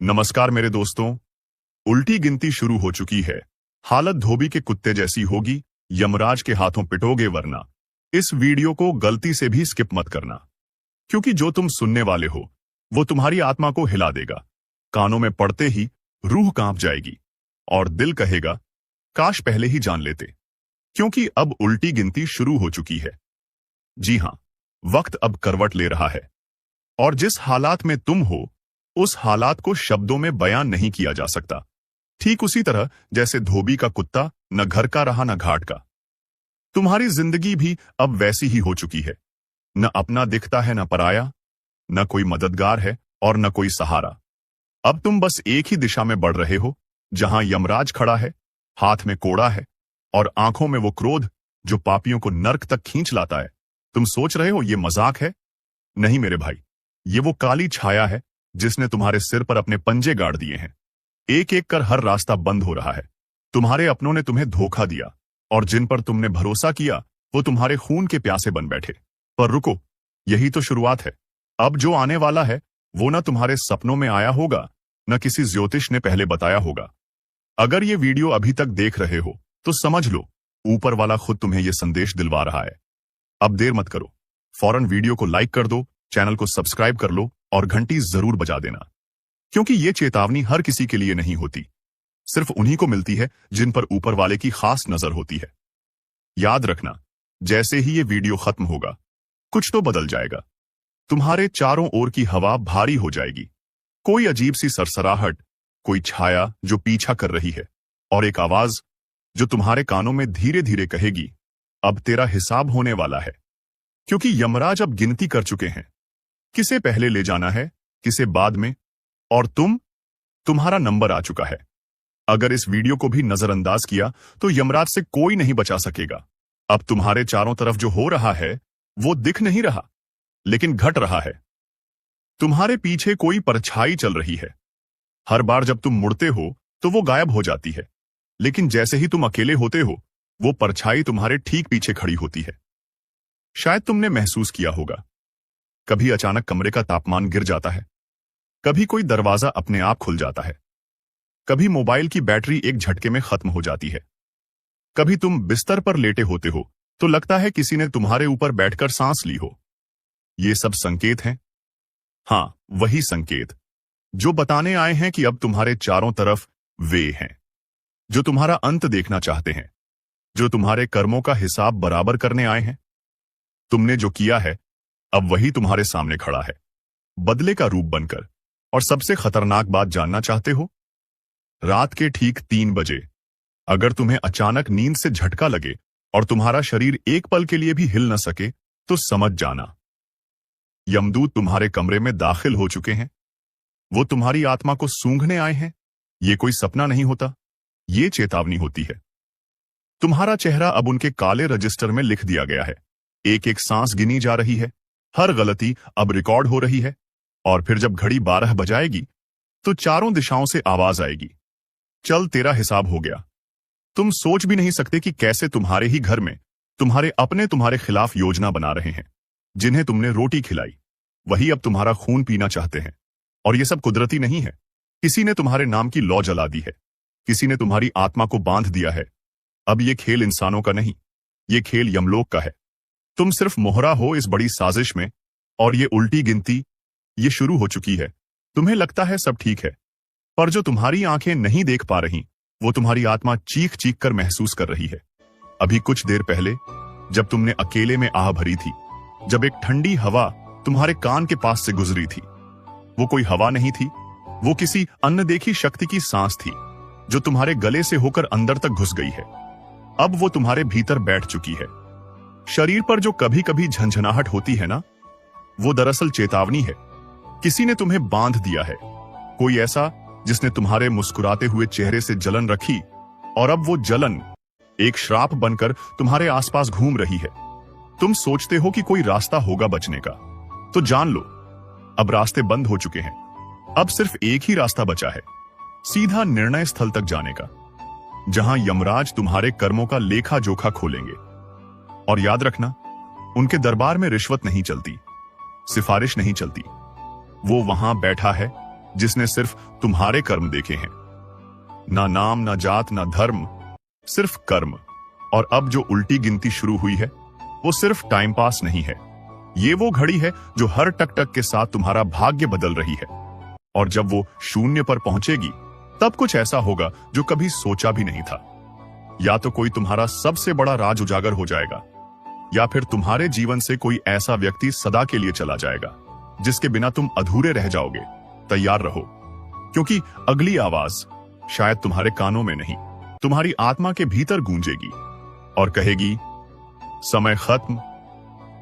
नमस्कार मेरे दोस्तों। उल्टी गिनती शुरू हो चुकी है। हालत धोबी के कुत्ते जैसी होगी। यमराज के हाथों पिटोगे वरना। इस वीडियो को गलती से भी स्किप मत करना, क्योंकि जो तुम सुनने वाले हो वो तुम्हारी आत्मा को हिला देगा। कानों में पड़ते ही रूह कांप जाएगी और दिल कहेगा काश पहले ही जान लेते, क्योंकि अब उल्टी गिनती शुरू हो चुकी है। जी हां, वक्त अब करवट ले रहा है और जिस हालात में तुम हो उस हालात को शब्दों में बयान नहीं किया जा सकता। ठीक उसी तरह जैसे धोबी का कुत्ता न घर का रहा न घाट का। तुम्हारी जिंदगी भी अब वैसी ही हो चुकी है। न अपना दिखता है न पराया, न कोई मददगार है और न कोई सहारा। अब तुम बस एक ही दिशा में बढ़ रहे हो, जहां यमराज खड़ा है, हाथ में कोड़ा है और आंखों में वो क्रोध जो पापियों को नर्क तक खींच लाता है। तुम सोच रहे हो ये मजाक है? नहीं मेरे भाई, ये वो काली छाया है जिसने तुम्हारे सिर पर अपने पंजे गाड़ दिए हैं। एक एक कर हर रास्ता बंद हो रहा है। तुम्हारे अपनों ने तुम्हें धोखा दिया और जिन पर तुमने भरोसा किया वो तुम्हारे खून के प्यासे बन बैठे। पर रुको, यही तो शुरुआत है। अब जो आने वाला है वो न तुम्हारे सपनों में आया होगा, न किसी ज्योतिष ने पहले बताया होगा। अगर ये वीडियो अभी तक देख रहे हो तो समझ लो ऊपर वाला खुद तुम्हें ये संदेश दिलवा रहा है। अब देर मत करो, फौरन वीडियो को लाइक कर दो, चैनल को सब्सक्राइब कर लो और घंटी जरूर बजा देना, क्योंकि ये चेतावनी हर किसी के लिए नहीं होती। सिर्फ उन्हीं को मिलती है जिन पर ऊपर वाले की खास नजर होती है। याद रखना, जैसे ही ये वीडियो खत्म होगा कुछ तो बदल जाएगा। तुम्हारे चारों ओर की हवा भारी हो जाएगी। कोई अजीब सी सरसराहट, कोई छाया जो पीछा कर रही है और एक आवाज जो तुम्हारे कानों में धीरे धीरे कहेगी अब तेरा हिसाब होने वाला है। क्योंकि यमराज अब गिनती कर चुके हैं, किसे पहले ले जाना है, किसे बाद में, और तुम्हारा नंबर आ चुका है। अगर इस वीडियो को भी नजरअंदाज किया तो यमराज से कोई नहीं बचा सकेगा। अब तुम्हारे चारों तरफ जो हो रहा है वो दिख नहीं रहा, लेकिन घट रहा है। तुम्हारे पीछे कोई परछाई चल रही है। हर बार जब तुम मुड़ते हो तो वो गायब हो जाती है, लेकिन जैसे ही तुम अकेले होते हो वो परछाई तुम्हारे ठीक पीछे खड़ी होती है। शायद तुमने महसूस किया होगा, कभी अचानक कमरे का तापमान गिर जाता है, कभी कोई दरवाजा अपने आप खुल जाता है, कभी मोबाइल की बैटरी एक झटके में खत्म हो जाती है, कभी तुम बिस्तर पर लेटे होते हो तो लगता है किसी ने तुम्हारे ऊपर बैठकर सांस ली हो। ये सब संकेत हैं। हां, वही संकेत जो बताने आए हैं कि अब तुम्हारे चारों तरफ वे हैं जो तुम्हारा अंत देखना चाहते हैं, जो तुम्हारे कर्मों का हिसाब बराबर करने आए हैं। तुमने जो किया है अब वही तुम्हारे सामने खड़ा है, बदले का रूप बनकर। और सबसे खतरनाक बात जानना चाहते हो? रात के ठीक 3 बजे अगर तुम्हें अचानक नींद से झटका लगे और तुम्हारा शरीर एक पल के लिए भी हिल न सके तो समझ जाना यमदूत तुम्हारे कमरे में दाखिल हो चुके हैं। वो तुम्हारी आत्मा को सूंघने आए हैं। ये कोई सपना नहीं होता, ये चेतावनी होती है। तुम्हारा चेहरा अब उनके काले रजिस्टर में लिख दिया गया है। एक एक सांस गिनी जा रही है, हर गलती अब रिकॉर्ड हो रही है। और फिर जब घड़ी 12 बजाएगी तो चारों दिशाओं से आवाज आएगी, चल तेरा हिसाब हो गया। तुम सोच भी नहीं सकते कि कैसे तुम्हारे ही घर में तुम्हारे अपने तुम्हारे खिलाफ योजना बना रहे हैं। जिन्हें तुमने रोटी खिलाई वही अब तुम्हारा खून पीना चाहते हैं। और यह सब कुदरती नहीं है। किसी ने तुम्हारे नाम की लौ जला दी है, किसी ने तुम्हारी आत्मा को बांध दिया है। अब यह खेल इंसानों का नहीं, ये खेल यमलोक का है। तुम सिर्फ मोहरा हो इस बड़ी साजिश में, और ये उल्टी गिनती ये शुरू हो चुकी है। तुम्हें लगता है सब ठीक है, पर जो तुम्हारी आंखें नहीं देख पा रही वो तुम्हारी आत्मा चीख चीख कर महसूस कर रही है। अभी कुछ देर पहले जब तुमने अकेले में आह भरी थी, जब एक ठंडी हवा तुम्हारे कान के पास से गुजरी थी, वो कोई हवा नहीं थी, वो किसी अनदेखी शक्ति की सांस थी जो तुम्हारे गले से होकर अंदर तक घुस गई है। अब वो तुम्हारे भीतर बैठ चुकी है। शरीर पर जो कभी कभी झंझनाहट होती है ना, वो दरअसल चेतावनी है। किसी ने तुम्हें बांध दिया है, कोई ऐसा जिसने तुम्हारे मुस्कुराते हुए चेहरे से जलन रखी, और अब वो जलन एक श्राप बनकर तुम्हारे आसपास घूम रही है। तुम सोचते हो कि कोई रास्ता होगा बचने का, तो जान लो अब रास्ते बंद हो चुके हैं। अब सिर्फ एक ही रास्ता बचा है, सीधा निर्णय स्थल तक जाने का, जहां यमराज तुम्हारे कर्मों का लेखा जोखा खोलेंगे। और याद रखना, उनके दरबार में रिश्वत नहीं चलती, सिफारिश नहीं चलती। वो वहां बैठा है जिसने सिर्फ तुम्हारे कर्म देखे हैं, ना नाम, ना जात, ना धर्म, सिर्फ कर्म। और अब जो उल्टी गिनती शुरू हुई है वो सिर्फ टाइम पास नहीं है, ये वो घड़ी है जो हर टक टक के साथ तुम्हारा भाग्य बदल रही है। और जब वो शून्य पर पहुंचेगी तब कुछ ऐसा होगा जो कभी सोचा भी नहीं था। या तो कोई तुम्हारा सबसे बड़ा राज उजागर हो जाएगा, या फिर तुम्हारे जीवन से कोई ऐसा व्यक्ति सदा के लिए चला जाएगा जिसके बिना तुम अधूरे रह जाओगे। तैयार रहो, क्योंकि अगली आवाज शायद तुम्हारे कानों में नहीं, तुम्हारी आत्मा के भीतर गूंजेगी और कहेगी, समय खत्म।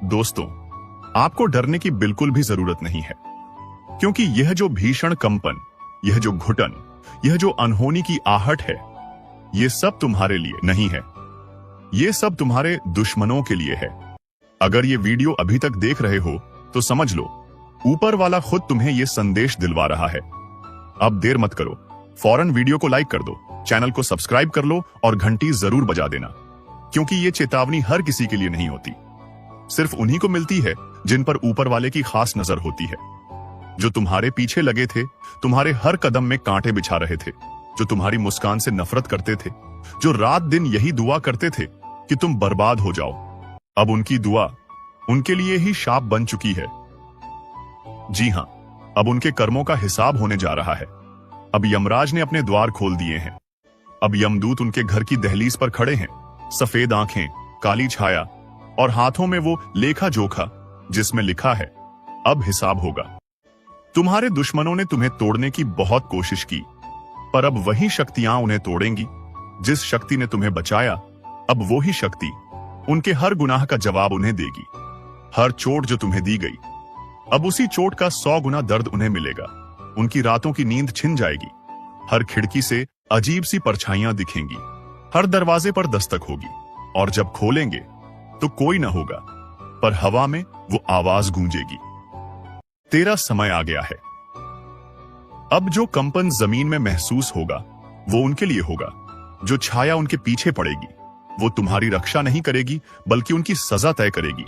दोस्तों, आपको डरने की बिल्कुल भी जरूरत नहीं है, क्योंकि यह जो भीषण कंपन, यह जो घुटन, यह जो अनहोनी की आहट है, यह सब तुम्हारे लिए नहीं है, यह सब तुम्हारे दुश्मनों के लिए है। अगर ये वीडियो अभी तक देख रहे हो तो समझ लो, ऊपर वाला खुद तुम्हें यह संदेश दिलवा रहा है। अब देर मत करो, फौरन वीडियो को लाइक कर दो, चैनल को सब्सक्राइब कर लो और घंटी जरूर बजा देना, क्योंकि ये चेतावनी हर किसी के लिए नहीं होती, सिर्फ उन्हीं को मिलती है जिन पर ऊपर वाले की खास नजर होती है। जो तुम्हारे पीछे लगे थे, तुम्हारे हर कदम में कांटे बिछा रहे थे, जो तुम्हारी मुस्कान से नफरत करते थे, जो रात दिन यही दुआ करते थे कि तुम बर्बाद हो जाओ, अब उनकी दुआ उनके लिए ही शाप बन चुकी है। जी हां, अब उनके कर्मों का हिसाब होने जा रहा है। अब यमराज ने अपने द्वार खोल दिए हैं। अब यमदूत उनके घर की दहलीज पर खड़े हैं, सफेद आंखें, काली छाया और हाथों में वो लेखा जोखा जिसमें लिखा है, अब हिसाब होगा। तुम्हारे दुश्मनों ने तुम्हें तोड़ने की बहुत कोशिश की, पर अब वही शक्तियां उन्हें तोड़ेंगी। जिस शक्ति ने तुम्हें बचाया, अब वो ही शक्ति उनके हर गुनाह का जवाब उन्हें देगी। हर चोट जो तुम्हें दी गई, अब उसी चोट का 100 गुना दर्द उन्हें मिलेगा। उनकी रातों की नींद छिन जाएगी। हर खिड़की से अजीब सी परछाइयां दिखेंगी, हर दरवाजे पर दस्तक होगी, और जब खोलेंगे तो कोई न होगा, पर हवा में वो आवाज गूंजेगी, तेरा समय आ गया है। अब जो कंपन जमीन में महसूस होगा वो उनके लिए होगा। जो छाया उनके पीछे पड़ेगी वो तुम्हारी रक्षा नहीं करेगी, बल्कि उनकी सजा तय करेगी।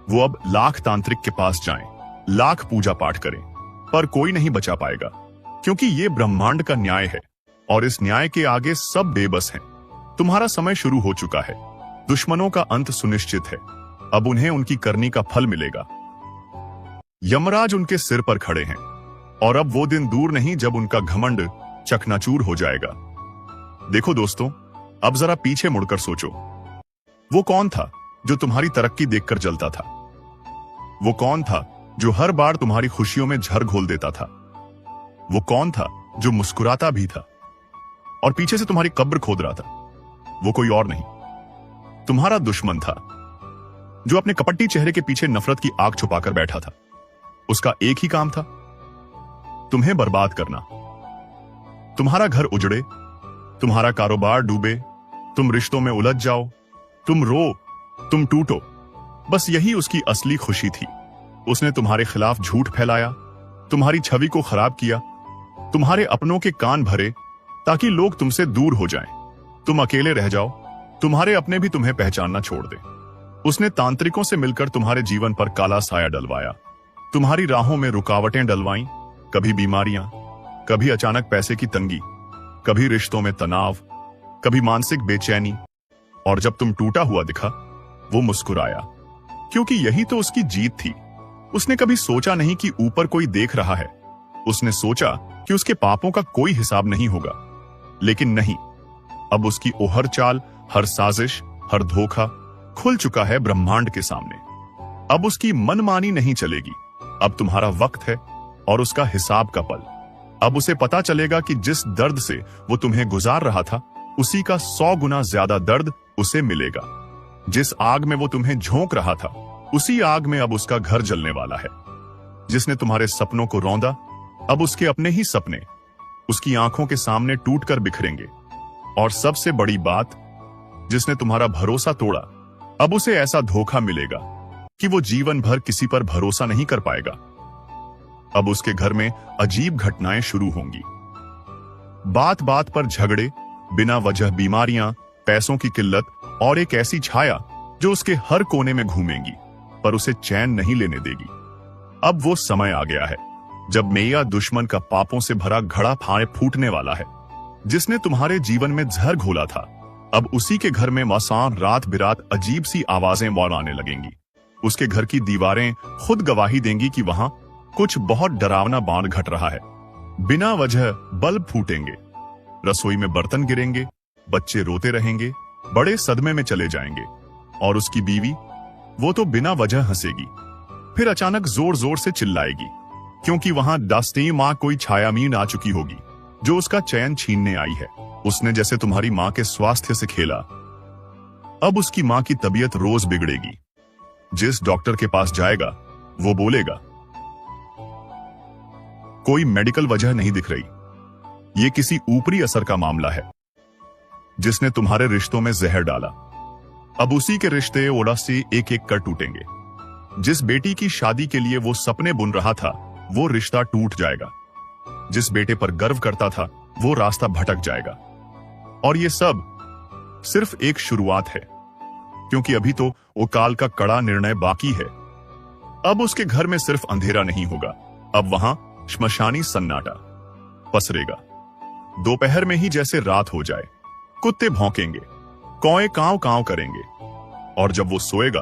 वो अब लाख तांत्रिक के पास जाएं, लाख पूजा पाठ करें, पर कोई नहीं बचा पाएगा, क्योंकि ये ब्रह्मांड का न्याय है और इस न्याय के आगे सब बेबस हैं। तुम्हारा समय शुरू हो चुका है। दुश्मनों का अंत सुनिश्चित है। अब उन्हें उनकी करनी का फल मिलेगा। यमराज उनके सिर पर खड़े हैं, और अब वो दिन दूर नहीं जब उनका घमंड चकनाचूर हो जाएगा। देखो दोस्तों, अब जरा पीछे मुड़कर सोचो, वो कौन था जो तुम्हारी तरक्की देखकर जलता था? वो कौन था जो हर बार तुम्हारी खुशियों में झर घोल देता था? वो कौन था जो मुस्कुराता भी था और पीछे से तुम्हारी कब्र खोद रहा था? वो कोई और नहीं, तुम्हारा दुश्मन था, जो अपने कपटी चेहरे के पीछे नफरत की आग छुपाकर बैठा था। उसका एक ही काम था, तुम्हें बर्बाद करना। तुम्हारा घर उजड़े, तुम्हारा कारोबार डूबे, तुम रिश्तों में उलझ जाओ, तुम रो, तुम टूटो, बस यही उसकी असली खुशी थी। उसने तुम्हारे खिलाफ झूठ फैलाया, तुम्हारी छवि को खराब किया, तुम्हारे अपनों के कान भरे ताकि लोग तुमसे दूर हो जाएं, तुम अकेले रह जाओ, तुम्हारे अपने भी तुम्हें पहचानना छोड़ दें। उसने तांत्रिकों से मिलकर तुम्हारे जीवन पर काला साया डलवाया, तुम्हारी राहों में रुकावटें डलवाईं, कभी बीमारियां, कभी अचानक पैसे की तंगी, कभी रिश्तों में तनाव, कभी मानसिक बेचैनी। और जब तुम टूटा हुआ दिखा, वो मुस्कुराया, क्योंकि यही तो उसकी जीत थी। उसने कभी सोचा नहीं कि ऊपर कोई देख रहा है। उसने सोचा कि उसके पापों का कोई हिसाब नहीं होगा, लेकिन नहीं, अब उसकी ओहर चाल, हर साजिश, हर धोखा खुल चुका है ब्रह्मांड के सामने। अब उसकी मनमानी नहीं चलेगी। अब तुम्हारा वक्त है और उसका हिसाब का पल। अब उसे पता चलेगा कि जिस दर्द से वो तुम्हें गुजार रहा था, उसी का 100 गुना ज्यादा दर्द उसे मिलेगा। जिस आग में वो तुम्हें झोंक रहा था, उसी आग में अब उसका घर जलने वाला है। जिसने तुम्हारे सपनों को रौंदा, अब उसके अपने ही सपने उसकी आंखों के सामने टूटकर बिखरेंगे। और सबसे बड़ी बात, जिसने तुम्हारा भरोसा तोड़ा, अब उसे ऐसा धोखा मिलेगा कि वो जीवन भर किसी पर भरोसा नहीं कर पाएगा। अब उसके घर में अजीब घटनाएं शुरू होंगी। बात बात पर झगड़े, बिना वजह बीमारियां, पैसों की किल्लत और एक ऐसी छाया जो उसके हर कोने में घूमेंगी, पर उसे चैन नहीं लेने देगी। अब वो समय आ गया है जब मैया दुश्मन का पापों से भरा घड़ा फाड़े फूटने वाला है, जिसने तुम्हारे जीवन में जहर घोला था, अब उसी के घर में मसान रात बिरात अजीब सी आवाजें और आने लगेंगी। उसके घर की दीवारें खुद गवाही देंगी कि वहां कुछ बहुत डरावना बाण घट रहा है। बिना वजह बल्ब फूटेंगे, रसोई में बर्तन गिरेंगे, बच्चे रोते रहेंगे, बड़े सदमे में चले जाएंगे, और उसकी बीवी, वो तो बिना वजह हंसेगी, फिर अचानक जोर जोर से चिल्लाएगी, क्योंकि वहां दास्ती मां कोई छायामीन आ चुकी होगी जो उसका चयन छीनने आई है। उसने जैसे तुम्हारी मां के स्वास्थ्य से खेला, अब उसकी मां की तबीयत रोज बिगड़ेगी। जिस डॉक्टर के पास जाएगा वो बोलेगा, कोई मेडिकल वजह नहीं दिख रही, ये किसी ऊपरी असर का मामला है जिसने तुम्हारे रिश्तों में जहर डाला। अब उसी के रिश्ते ओला से एक एक कर टूटेंगे। जिस बेटी की शादी के लिए वो सपने बुन रहा था, वो रिश्ता टूट जाएगा। जिस बेटे पर गर्व करता था, वो रास्ता भटक जाएगा। और ये सब सिर्फ एक शुरुआत है, क्योंकि अभी तो वो काल का कड़ा निर्णय बाकी है। अब उसके घर में सिर्फ अंधेरा नहीं होगा, अब वहां श्मशानी सन्नाटा पसरेगा। दोपहर में ही जैसे रात हो जाए, कुत्ते भौंकेंगे, कौए कांव कांव करेंगे, और जब वो सोएगा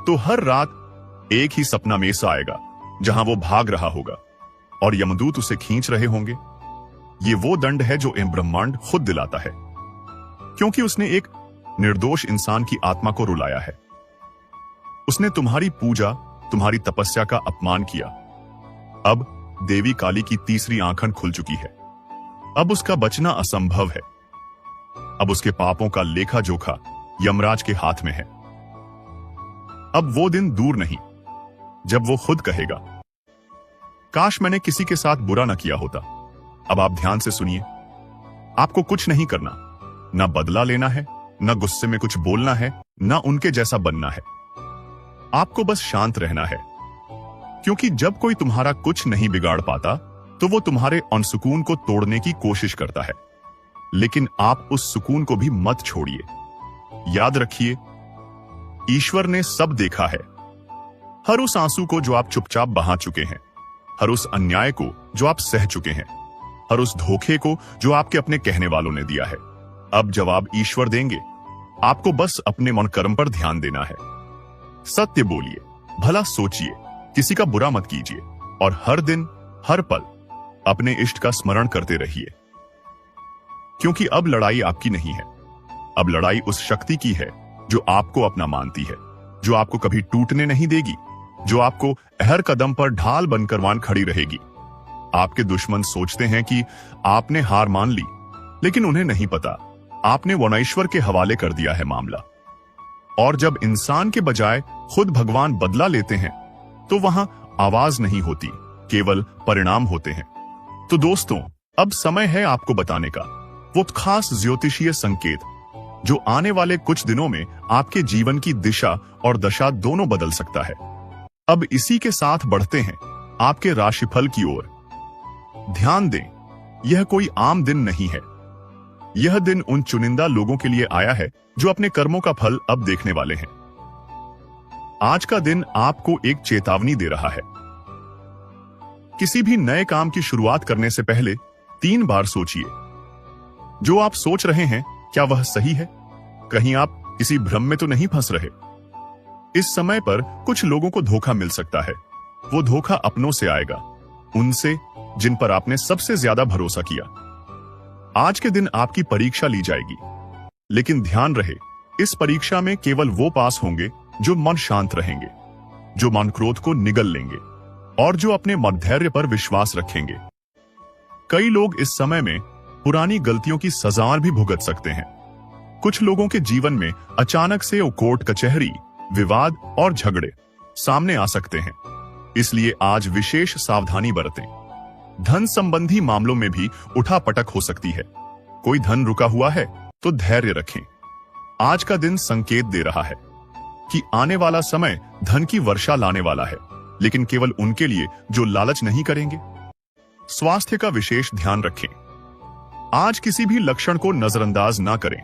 तो हर रात एक ही सपना में सा आएगा जहां वो भाग रहा होगा और यमदूत उसे खींच रहे होंगे। ये वो दंड है जो ब्रह्मांड खुद दिलाता है, क्योंकि उसने एक निर्दोष इंसान की आत्मा को रुलाया है। उसने तुम्हारी पूजा, तुम्हारी तपस्या का अपमान किया। अब देवी काली की तीसरी आंखन खुल चुकी है। अब उसका बचना असंभव है। अब उसके पापों का लेखा जोखा यमराज के हाथ में है। अब वो दिन दूर नहीं जब वो खुद कहेगा, काश मैंने किसी के साथ बुरा न किया होता। अब आप ध्यान से सुनिए, आपको कुछ नहीं करना, ना बदला लेना है, ना गुस्से में कुछ बोलना है, ना उनके जैसा बनना है। आपको बस शांत रहना है, क्योंकि जब कोई तुम्हारा कुछ नहीं बिगाड़ पाता तो वो तुम्हारे अनसुकून को तोड़ने की कोशिश करता है। लेकिन आप उस सुकून को भी मत छोड़िए। याद रखिए, ईश्वर ने सब देखा है। हर उस आंसू को जो आप चुपचाप बहा चुके हैं, हर उस अन्याय को जो आप सह चुके हैं, हर उस धोखे को जो आपके अपने कहने वालों ने दिया है। अब जवाब ईश्वर देंगे। आपको बस अपने मन कर्म पर ध्यान देना है। सत्य बोलिए, भला सोचिए, किसी का बुरा मत कीजिए, और हर दिन हर पल अपने इष्ट का स्मरण करते रहिए। क्योंकि अब लड़ाई आपकी नहीं है, अब लड़ाई उस शक्ति की है जो आपको अपना मानती है, जो आपको कभी टूटने नहीं देगी, जो आपको हर कदम पर ढाल बनकर मान खड़ी रहेगी। आपके दुश्मन सोचते हैं कि आपने हार मान ली, लेकिन उन्हें नहीं पता आपने वनईश्वर के हवाले कर दिया है मामला। और जब इंसान के बजाय खुद भगवान बदला लेते हैं तो वहां आवाज नहीं होती, केवल परिणाम होते हैं। तो दोस्तों, अब समय है आपको बताने का वो खास ज्योतिषीय संकेत जो आने वाले कुछ दिनों में आपके जीवन की दिशा और दशा दोनों बदल सकता है। अब इसी के साथ बढ़ते हैं आपके राशिफल की ओर। ध्यान दें, यह कोई आम दिन नहीं है। यह दिन उन चुनिंदा लोगों के लिए आया है जो अपने कर्मों का फल अब देखने वाले हैं। आज का दिन आपको एक चेतावनी दे रहा है। किसी भी नए काम की शुरुआत करने से पहले 3 बार सोचिए, जो आप सोच रहे हैं क्या वह सही है? कहीं आप किसी भ्रम में तो नहीं फंस रहे? इस समय पर कुछ लोगों को धोखा मिल सकता है। वो धोखा अपनों से आएगा, उनसे जिन पर आपने सबसे ज्यादा भरोसा किया। आज के दिन आपकी परीक्षा ली जाएगी, लेकिन ध्यान रहे, इस परीक्षा में केवल वो पास होंगे जो मन शांत रहेंगे, जो मन क्रोध को निगल लेंगे और जो अपने मधैर्य पर विश्वास रखेंगे। कई लोग इस समय में पुरानी गलतियों की सजा भी भुगत सकते हैं। कुछ लोगों के जीवन में अचानक से कोर्ट कचहरी, विवाद और झगड़े सामने आ सकते हैं, इसलिए आज विशेष सावधानी बरतें। धन संबंधी मामलों में भी उठापटक हो सकती है। कोई धन रुका हुआ है तो धैर्य रखें। आज का दिन संकेत दे रहा है कि आने वाला समय धन की वर्षा लाने वाला है, लेकिन केवल उनके लिए जो लालच नहीं करेंगे। स्वास्थ्य का विशेष ध्यान रखें। आज किसी भी लक्षण को नजरअंदाज ना करें।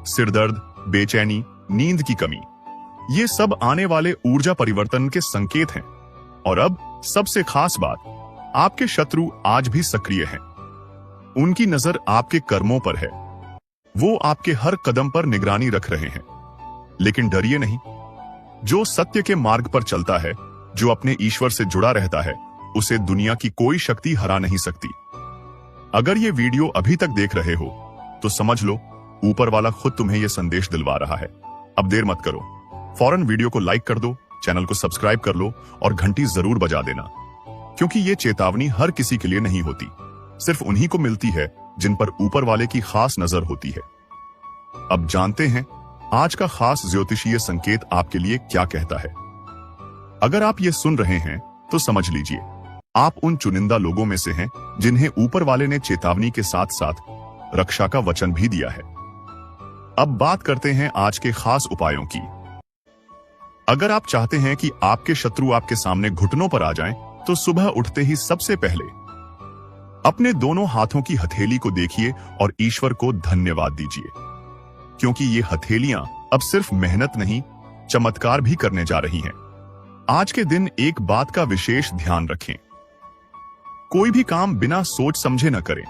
सिरदर्द, बेचैनी, नींद की कमी, ये सब आने वाले ऊर्जा परिवर्तन के संकेत हैं। और अब सबसे खास बात, आपके शत्रु आज भी सक्रिय हैं। उनकी नजर आपके कर्मों पर है। वो आपके हर कदम पर निगरानी रख रहे हैं। लेकिन डरिए नहीं। जो सत्य के मार्ग पर चलता है, जो अपने ईश्वर से जुड़ा रहता है, उसे दुनिया की कोई शक्ति हरा नहीं सकती। अगर ये वीडियो अभी तक देख रहे हो तो समझ लो ऊपर वाला खुद तुम्हें यह संदेश दिलवा रहा है। अब देर मत करो, फौरन वीडियो को लाइक कर दो, चैनल को सब्सक्राइब कर लो और घंटी जरूर बजा देना, क्योंकि ये चेतावनी हर किसी के लिए नहीं होती, सिर्फ उन्हीं को मिलती है जिन पर ऊपर वाले की खास नजर होती है। अब जानते हैं आज का खास ज्योतिषीय संकेत आपके लिए क्या कहता है। अगर आप ये सुन रहे हैं तो समझ लीजिए आप उन चुनिंदा लोगों में से हैं जिन्हें ऊपर वाले ने चेतावनी के साथ साथ रक्षा का वचन भी दिया है। अब बात करते हैं आज के खास उपायों की। अगर आप चाहते हैं कि आपके शत्रु आपके सामने घुटनों पर आ जाएं, तो सुबह उठते ही सबसे पहले अपने दोनों हाथों की हथेली को देखिए और ईश्वर को धन्यवाद दीजिए, क्योंकि ये हथेलियां अब सिर्फ मेहनत नहीं, चमत्कार भी करने जा रही हैं। आज के दिन एक बात का विशेष ध्यान रखें। कोई भी काम बिना सोच समझे न करें।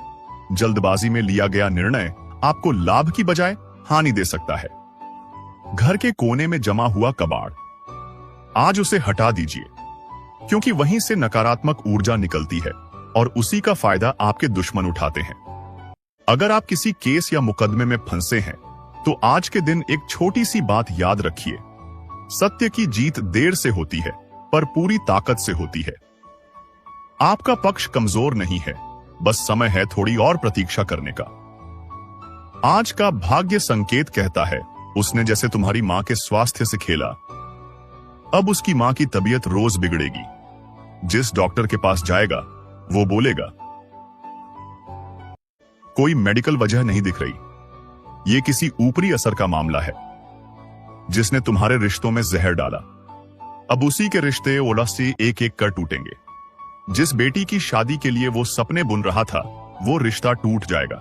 जल्दबाजी में लिया गया निर्णय आपको लाभ की बजाय हानि दे सकता है। घर के कोने में जमा हुआ कबाड़, आज उसे हटा दीजिए, क्योंकि वहीं से नकारात्मक ऊर्जा निकलती है और उसी का फायदा आपके दुश्मन उठाते हैं। अगर आप किसी केस या मुकदमे में फंसे हैं, तो आज के दिन एक छोटी सी बात याद रखिए। सत्य की जीत देर से होती है, पर पूरी ताकत से होती है। आपका पक्ष कमजोर नहीं है, बस समय है थोड़ी और प्रतीक्षा करने का। आज का भाग्य संकेत कहता है, उसने जैसे तुम्हारी मां के स्वास्थ्य से खेला, अब उसकी मां की तबीयत रोज बिगड़ेगी। जिस डॉक्टर के पास जाएगा वो बोलेगा कोई मेडिकल वजह नहीं दिख रही, ये किसी ऊपरी असर का मामला है जिसने तुम्हारे रिश्तों में जहर डाला। अब उसी के रिश्ते ओला से एक एक कर टूटेंगे। जिस बेटी की शादी के लिए वो सपने बुन रहा था, वो रिश्ता टूट जाएगा।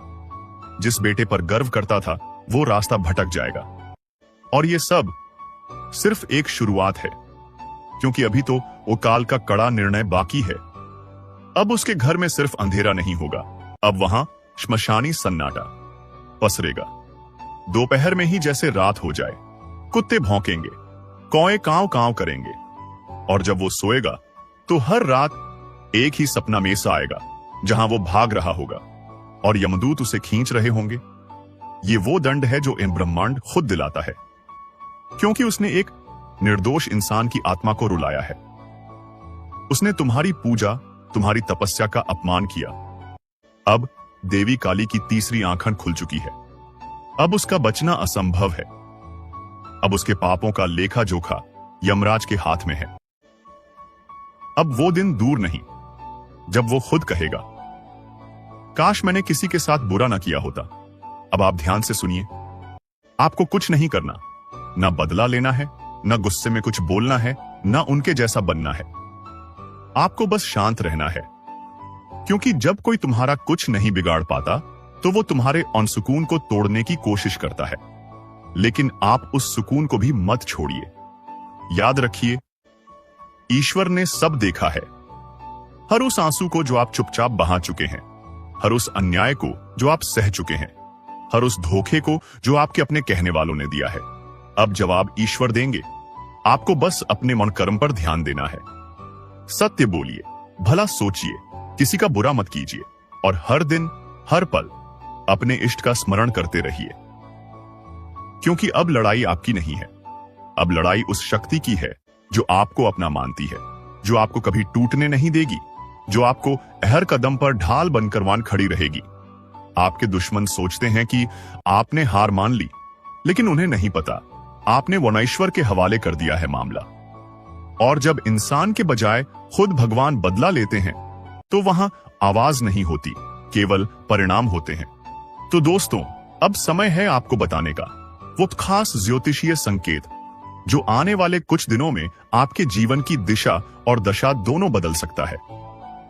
जिस बेटे पर गर्व करता था, वो रास्ता भटक जाएगा। और ये सब सिर्फ एक शुरुआत है, क्योंकि अभी तो वो काल का कड़ा निर्णय बाकी है। अब उसके घर में सिर्फ अंधेरा नहीं होगा, अब वहां श्मशानी सन्नाटा पसरेगा। दोपहर में ही जैसे रात हो जाए, कुत्ते भौंकेंगे, कौए कांव कांव करेंगे, और जब वो सोएगा तो हर रात एक ही सपना में सा आएगा जहां वो भाग रहा होगा और यमदूत उसे खींच रहे होंगे। ये वो दंड है जो इन ब्रह्मांड खुद दिलाता है, क्योंकि उसने एक निर्दोष इंसान की आत्मा को रुलाया है। उसने तुम्हारी पूजा, तुम्हारी तपस्या का अपमान किया। अब देवी काली की तीसरी आंखें खुल चुकी है। अब उसका बचना असंभव है। अब उसके पापों का लेखा जोखा यमराज के हाथ में है। अब वो दिन दूर नहीं जब वो खुद कहेगा, काश मैंने किसी के साथ बुरा ना किया होता। अब आप ध्यान से सुनिए। आपको कुछ नहीं करना, ना बदला लेना है, ना गुस्से में कुछ बोलना है, ना उनके जैसा बनना है। आपको बस शांत रहना है, क्योंकि जब कोई तुम्हारा कुछ नहीं बिगाड़ पाता, तो वो तुम्हारे अनसुकून को तोड़ने की कोशिश करता है। लेकिन आप उस सुकून को भी मत छोड़िए। याद रखिए, ईश्वर ने सब देखा है। हर उस आंसू को जो आप चुपचाप बहा चुके हैं, हर उस अन्याय को जो आप सह चुके हैं, हर उस धोखे को जो आपके अपने कहने वालों ने दिया है। अब जवाब ईश्वर देंगे। आपको बस अपने मन कर्म पर ध्यान देना है। सत्य बोलिए, भला सोचिए, किसी का बुरा मत कीजिए, और हर दिन हर पल अपने इष्ट का स्मरण करते रहिए, क्योंकि अब लड़ाई आपकी नहीं है। अब लड़ाई उस शक्ति की है जो आपको अपना मानती है, जो आपको कभी टूटने नहीं देगी, जो आपको हर कदम पर ढाल बनकर मान खड़ी रहेगी। आपके दुश्मन सोचते हैं कि आपने हार मान ली, लेकिन उन्हें नहीं पता आपने वनईश्वर के हवाले कर दिया है मामला। और जब इंसान के बजाय खुद भगवान बदला लेते हैं, तो वहां आवाज नहीं होती, केवल परिणाम होते हैं। तो दोस्तों, अब समय है आपको बताने का वो खास ज्योतिषीय संकेत जो आने वाले कुछ दिनों में आपके जीवन की दिशा और दशा दोनों बदल सकता है।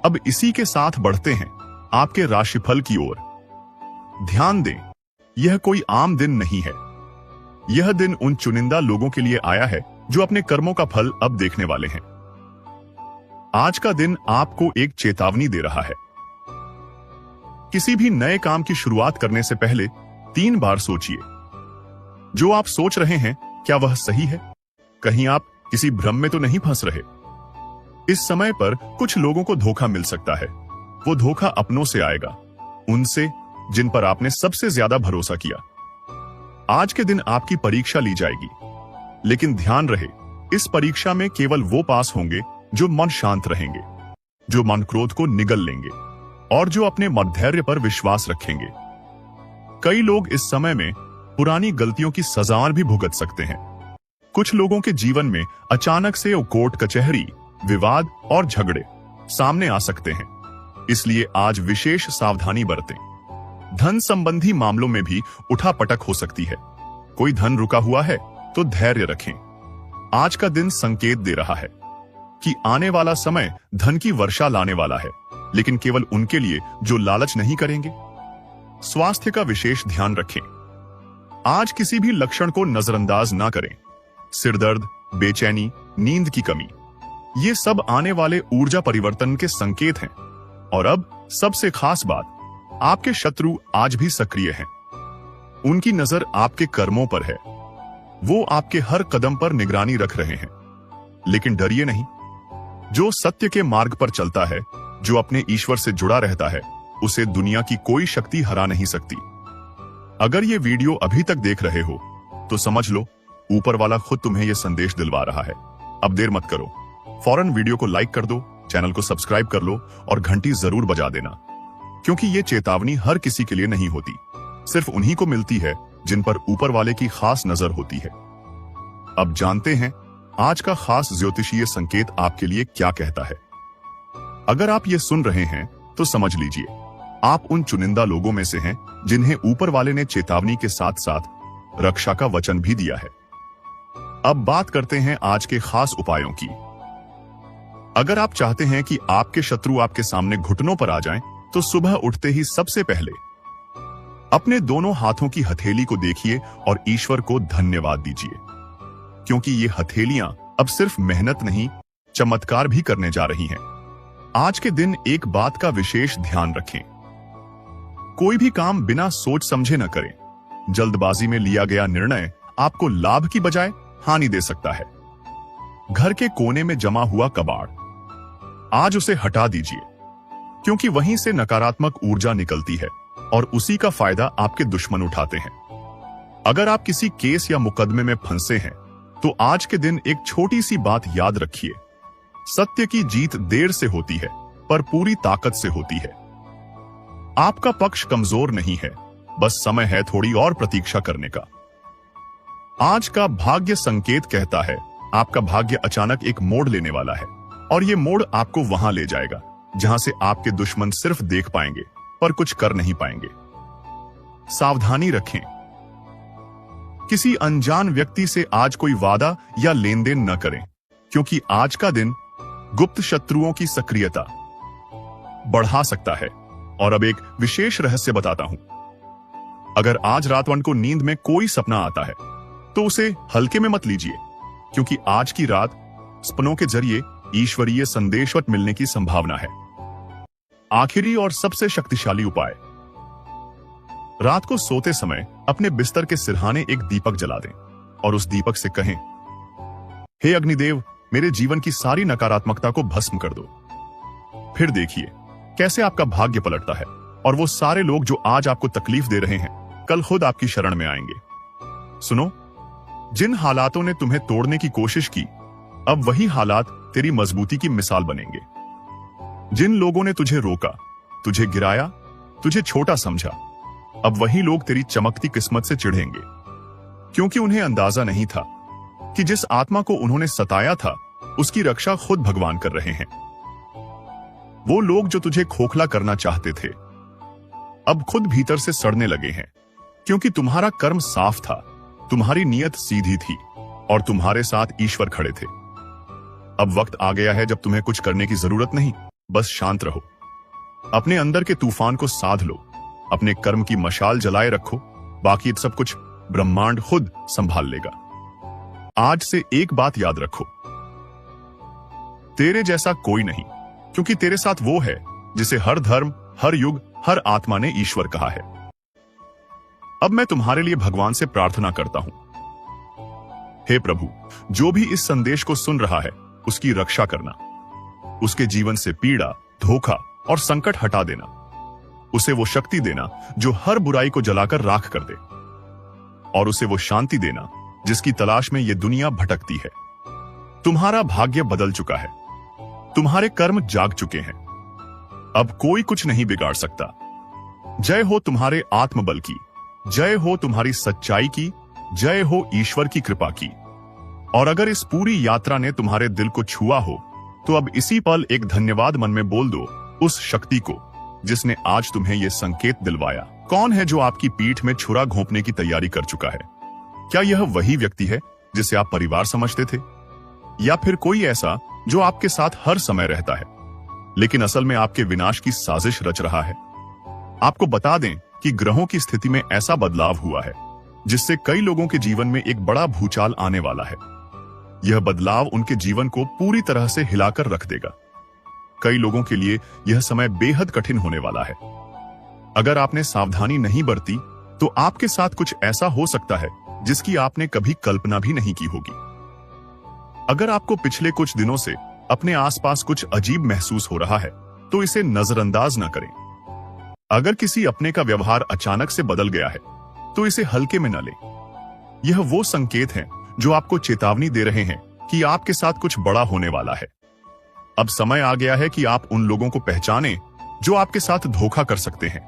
अब इसी के साथ बढ़ते हैं आपके राशिफल की ओर। ध्यान दें, यह कोई आम दिन नहीं है। यह दिन उन चुनिंदा लोगों के लिए आया है जो अपने कर्मों का फल अब देखने वाले हैं। आज का दिन आपको एक चेतावनी दे रहा है। किसी भी नए काम की शुरुआत करने से पहले 3 बार सोचिए। जो आप सोच रहे हैं, क्या वह सही है? कहीं आप किसी भ्रम में तो नहीं फंस रहे? इस समय पर कुछ लोगों को धोखा मिल सकता है। वो धोखा अपनों से आएगा, उनसे जिन पर आपने सबसे ज्यादा भरोसा किया। आज के दिन आपकी परीक्षा ली जाएगी, लेकिन ध्यान रहे, इस परीक्षा में केवल वो पास होंगे जो मन शांत रहेंगे, जो मन क्रोध को निगल लेंगे और जो अपने मधैर्य पर विश्वास रखेंगे। कई लोग इस समय में पुरानी गलतियों की सजाएं भी भुगत सकते हैं। कुछ लोगों के जीवन में अचानक से कोर्ट कचहरी, विवाद और झगड़े सामने आ सकते हैं, इसलिए आज विशेष सावधानी बरतें। धन संबंधी मामलों में भी उठापटक हो सकती है। कोई धन रुका हुआ है तो धैर्य रखें। आज का दिन संकेत दे रहा है कि आने वाला समय धन की वर्षा लाने वाला है, लेकिन केवल उनके लिए जो लालच नहीं करेंगे। स्वास्थ्य का विशेष ध्यान रखें। आज किसी भी लक्षण को नजरअंदाज ना करें। सिरदर्द, बेचैनी, नींद की कमी, ये सब आने वाले ऊर्जा परिवर्तन के संकेत हैं। और अब सबसे खास बात, आपके शत्रु आज भी सक्रिय हैं। उनकी नजर आपके कर्मों पर है। वो आपके हर कदम पर निगरानी रख रहे हैं। लेकिन डरिए नहीं। जो सत्य के मार्ग पर चलता है, जो अपने ईश्वर से जुड़ा रहता है, उसे दुनिया की कोई शक्ति हरा नहीं सकती। अगर ये वीडियो अभी तक देख रहे हो तो समझ लो, ऊपर वाला खुद तुम्हें यह संदेश दिलवा रहा है। अब देर मत करो, फौरन वीडियो को लाइक कर दो, चैनल को सब्सक्राइब कर लो और घंटी जरूर बजा देना, क्योंकि ये चेतावनी हर किसी के लिए नहीं होती। सिर्फ उन्हीं को मिलती है जिन पर ऊपर वाले की खास नजर होती है। अब जानते हैं आज का खास ज्योतिषीय संकेत आपके लिए क्या कहता है। अगर आप ये सुन रहे हैं तो समझ लीजिए, आप उन चुनिंदा लोगों में से हैं जिन्हें ऊपर वाले ने चेतावनी के साथ साथ रक्षा का वचन भी दिया है। अब बात करते हैं आज के खास उपायों की। अगर आप चाहते हैं कि आपके शत्रु आपके सामने घुटनों पर आ जाएं, तो सुबह उठते ही सबसे पहले अपने दोनों हाथों की हथेली को देखिए और ईश्वर को धन्यवाद दीजिए, क्योंकि ये हथेलियां अब सिर्फ मेहनत नहीं, चमत्कार भी करने जा रही हैं। आज के दिन एक बात का विशेष ध्यान रखें। कोई भी काम बिना सोच समझे न करें। जल्दबाजी में लिया गया निर्णय आपको लाभ की बजाय हानि दे सकता है। घर के कोने में जमा हुआ कबाड़, आज उसे हटा दीजिए, क्योंकि वहीं से नकारात्मक ऊर्जा निकलती है और उसी का फायदा आपके दुश्मन उठाते हैं। अगर आप किसी केस या मुकदमे में फंसे हैं, तो आज के दिन एक छोटी सी बात याद रखिए। सत्य की जीत देर से होती है, पर पूरी ताकत से होती है। आपका पक्ष कमजोर नहीं है, बस समय है थोड़ी और प्रतीक्षा करने का। आज का भाग्य संकेत कहता है, आपका भाग्य अचानक एक मोड़ लेने वाला है, और ये मोड़ आपको वहां ले जाएगा जहां से आपके दुश्मन सिर्फ देख पाएंगे पर कुछ कर नहीं पाएंगे। सावधानी रखें। किसी अनजान व्यक्ति से आज कोई वादा या लेन देन न करें, क्योंकि आज का दिन गुप्त शत्रुओं की सक्रियता बढ़ा सकता है। और अब एक विशेष रहस्य बताता हूं। अगर आज रात को नींद में कोई सपना आता है, तो उसे हल्के में मत लीजिए, क्योंकि आज की रात सपनों के जरिए ईश्वरीय संदेश मिलने की संभावना है। आखिरी और सबसे शक्तिशाली उपाय, रात को सोते समय अपने बिस्तर के सिरहाने एक दीपक जला दें और उस दीपक से कहें, हे अग्निदेव, मेरे जीवन की सारी नकारात्मकता को भस्म कर दो। फिर देखिए कैसे आपका भाग्य पलटता है और वो सारे लोग जो आज आपको तकलीफ दे रहे हैं, कल खुद आपकी शरण में आएंगे। सुनो, जिन हालातों ने तुम्हें तोड़ने की कोशिश की, अब वही हालात तेरी मजबूती की मिसाल बनेंगे। जिन लोगों ने तुझे रोका, तुझे गिराया, तुझे छोटा समझा, अब वही लोग तेरी चमकती किस्मत से चिढ़ेंगे, क्योंकि उन्हें अंदाजा नहीं था कि जिस आत्मा को उन्होंने सताया था, उसकी रक्षा खुद भगवान कर रहे हैं। वो लोग जो तुझे खोखला करना चाहते थे, अब खुद भीतर से सड़ने लगे हैं, क्योंकि तुम्हारा कर्म साफ था, तुम्हारी नीयत सीधी थी और तुम्हारे साथ ईश्वर खड़े थे। अब वक्त आ गया है जब तुम्हें कुछ करने की जरूरत नहीं, बस शांत रहो। अपने अंदर के तूफान को साध लो, अपने कर्म की मशाल जलाए रखो, बाकी सब कुछ ब्रह्मांड खुद संभाल लेगा। आज से एक बात याद रखो, तेरे जैसा कोई नहीं, क्योंकि तेरे साथ वो है जिसे हर धर्म, हर युग, हर आत्मा ने ईश्वर कहा है। अब मैं तुम्हारे लिए भगवान से प्रार्थना करता हूं। हे प्रभु, जो भी इस संदेश को सुन रहा है उसकी रक्षा करना, उसके जीवन से पीड़ा, धोखा और संकट हटा देना, उसे वो शक्ति देना जो हर बुराई को जलाकर राख कर दे, और उसे वो शांति देना जिसकी तलाश में ये दुनिया भटकती है। तुम्हारा भाग्य बदल चुका है, तुम्हारे कर्म जाग चुके हैं, अब कोई कुछ नहीं बिगाड़ सकता। जय हो तुम्हारे आत्मबल की, जय हो तुम्हारी सच्चाई की, जय हो ईश्वर की कृपा की। और अगर इस पूरी यात्रा ने तुम्हारे दिल को छुआ हो तो अब इसी पल एक धन्यवाद मन में बोल दो उस शक्ति को जिसने आज तुम्हें यह संकेत दिलवाया। कौन है जो आपकी पीठ में छुरा घोंपने की तैयारी कर चुका है? क्या यह वही व्यक्ति है जिसे आप परिवार समझते थे, या फिर कोई ऐसा जो आपके साथ हर समय रहता है लेकिन असल में आपके विनाश की साजिश रच रहा है? आपको बता दें कि ग्रहों की स्थिति में ऐसा बदलाव हुआ है जिससे कई लोगों के जीवन में एक बड़ा भूचाल आने वाला है। यह बदलाव उनके जीवन को पूरी तरह से हिलाकर रख देगा। कई लोगों के लिए यह समय बेहद कठिन होने वाला है। अगर आपने सावधानी नहीं बरती तो आपके साथ कुछ ऐसा हो सकता है जिसकी आपने कभी कल्पना भी नहीं की होगी। अगर आपको पिछले कुछ दिनों से अपने आसपास कुछ अजीब महसूस हो रहा है तो इसे नजरअंदाज न करें। अगर किसी अपने का व्यवहार अचानक से बदल गया है तो इसे हल्के में न लें। यह वो संकेत हैं जो आपको चेतावनी दे रहे हैं कि आपके साथ कुछ बड़ा होने वाला है। अब समय आ गया है कि आप उन लोगों को पहचानें जो आपके साथ धोखा कर सकते हैं।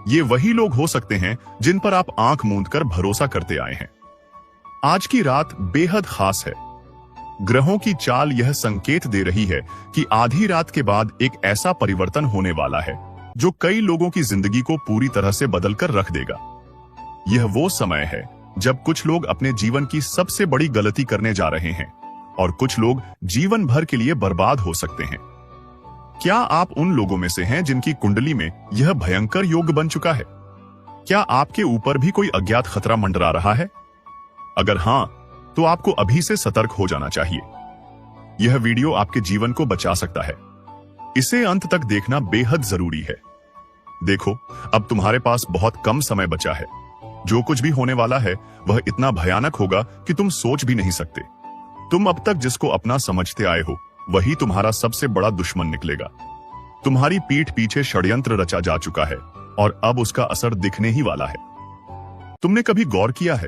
ये वही लोग हो सकते हैं जिन पर आप आंख मूंदकर भरोसा करते आए हैं। आज की रात बेहद खास है। ग्रहों की चाल यह संकेत दे रही है कि आधी रात के बाद एक ऐसा परिवर्तन होने वाला है जो कई लोगों की जिंदगी को पूरी तरह से बदलकर रख देगा। यह वो समय है जब कुछ लोग अपने जीवन की सबसे बड़ी गलती करने जा रहे हैं और कुछ लोग जीवन भर के लिए बर्बाद हो सकते हैं। क्या आप उन लोगों में से हैं जिनकी कुंडली में यह भयंकर योग बन चुका है? क्या आपके ऊपर भी कोई अज्ञात खतरा मंडरा रहा है? अगर हां, तो आपको अभी से सतर्क हो जाना चाहिए। यह वीडियो आपके जीवन को बचा सकता है। इसे अंत तक देखना बेहद जरूरी है। देखो, अब तुम्हारे पास बहुत कम समय बचा है। जो कुछ भी होने वाला है वह इतना भयानक होगा कि तुम सोच भी नहीं सकते। तुम अब तक जिसको अपना समझते आए हो वही तुम्हारा सबसे बड़ा दुश्मन निकलेगा। तुम्हारी पीठ पीछे षड्यंत्र रचा जा चुका है और अब उसका असर दिखने ही वाला है। तुमने कभी गौर किया है,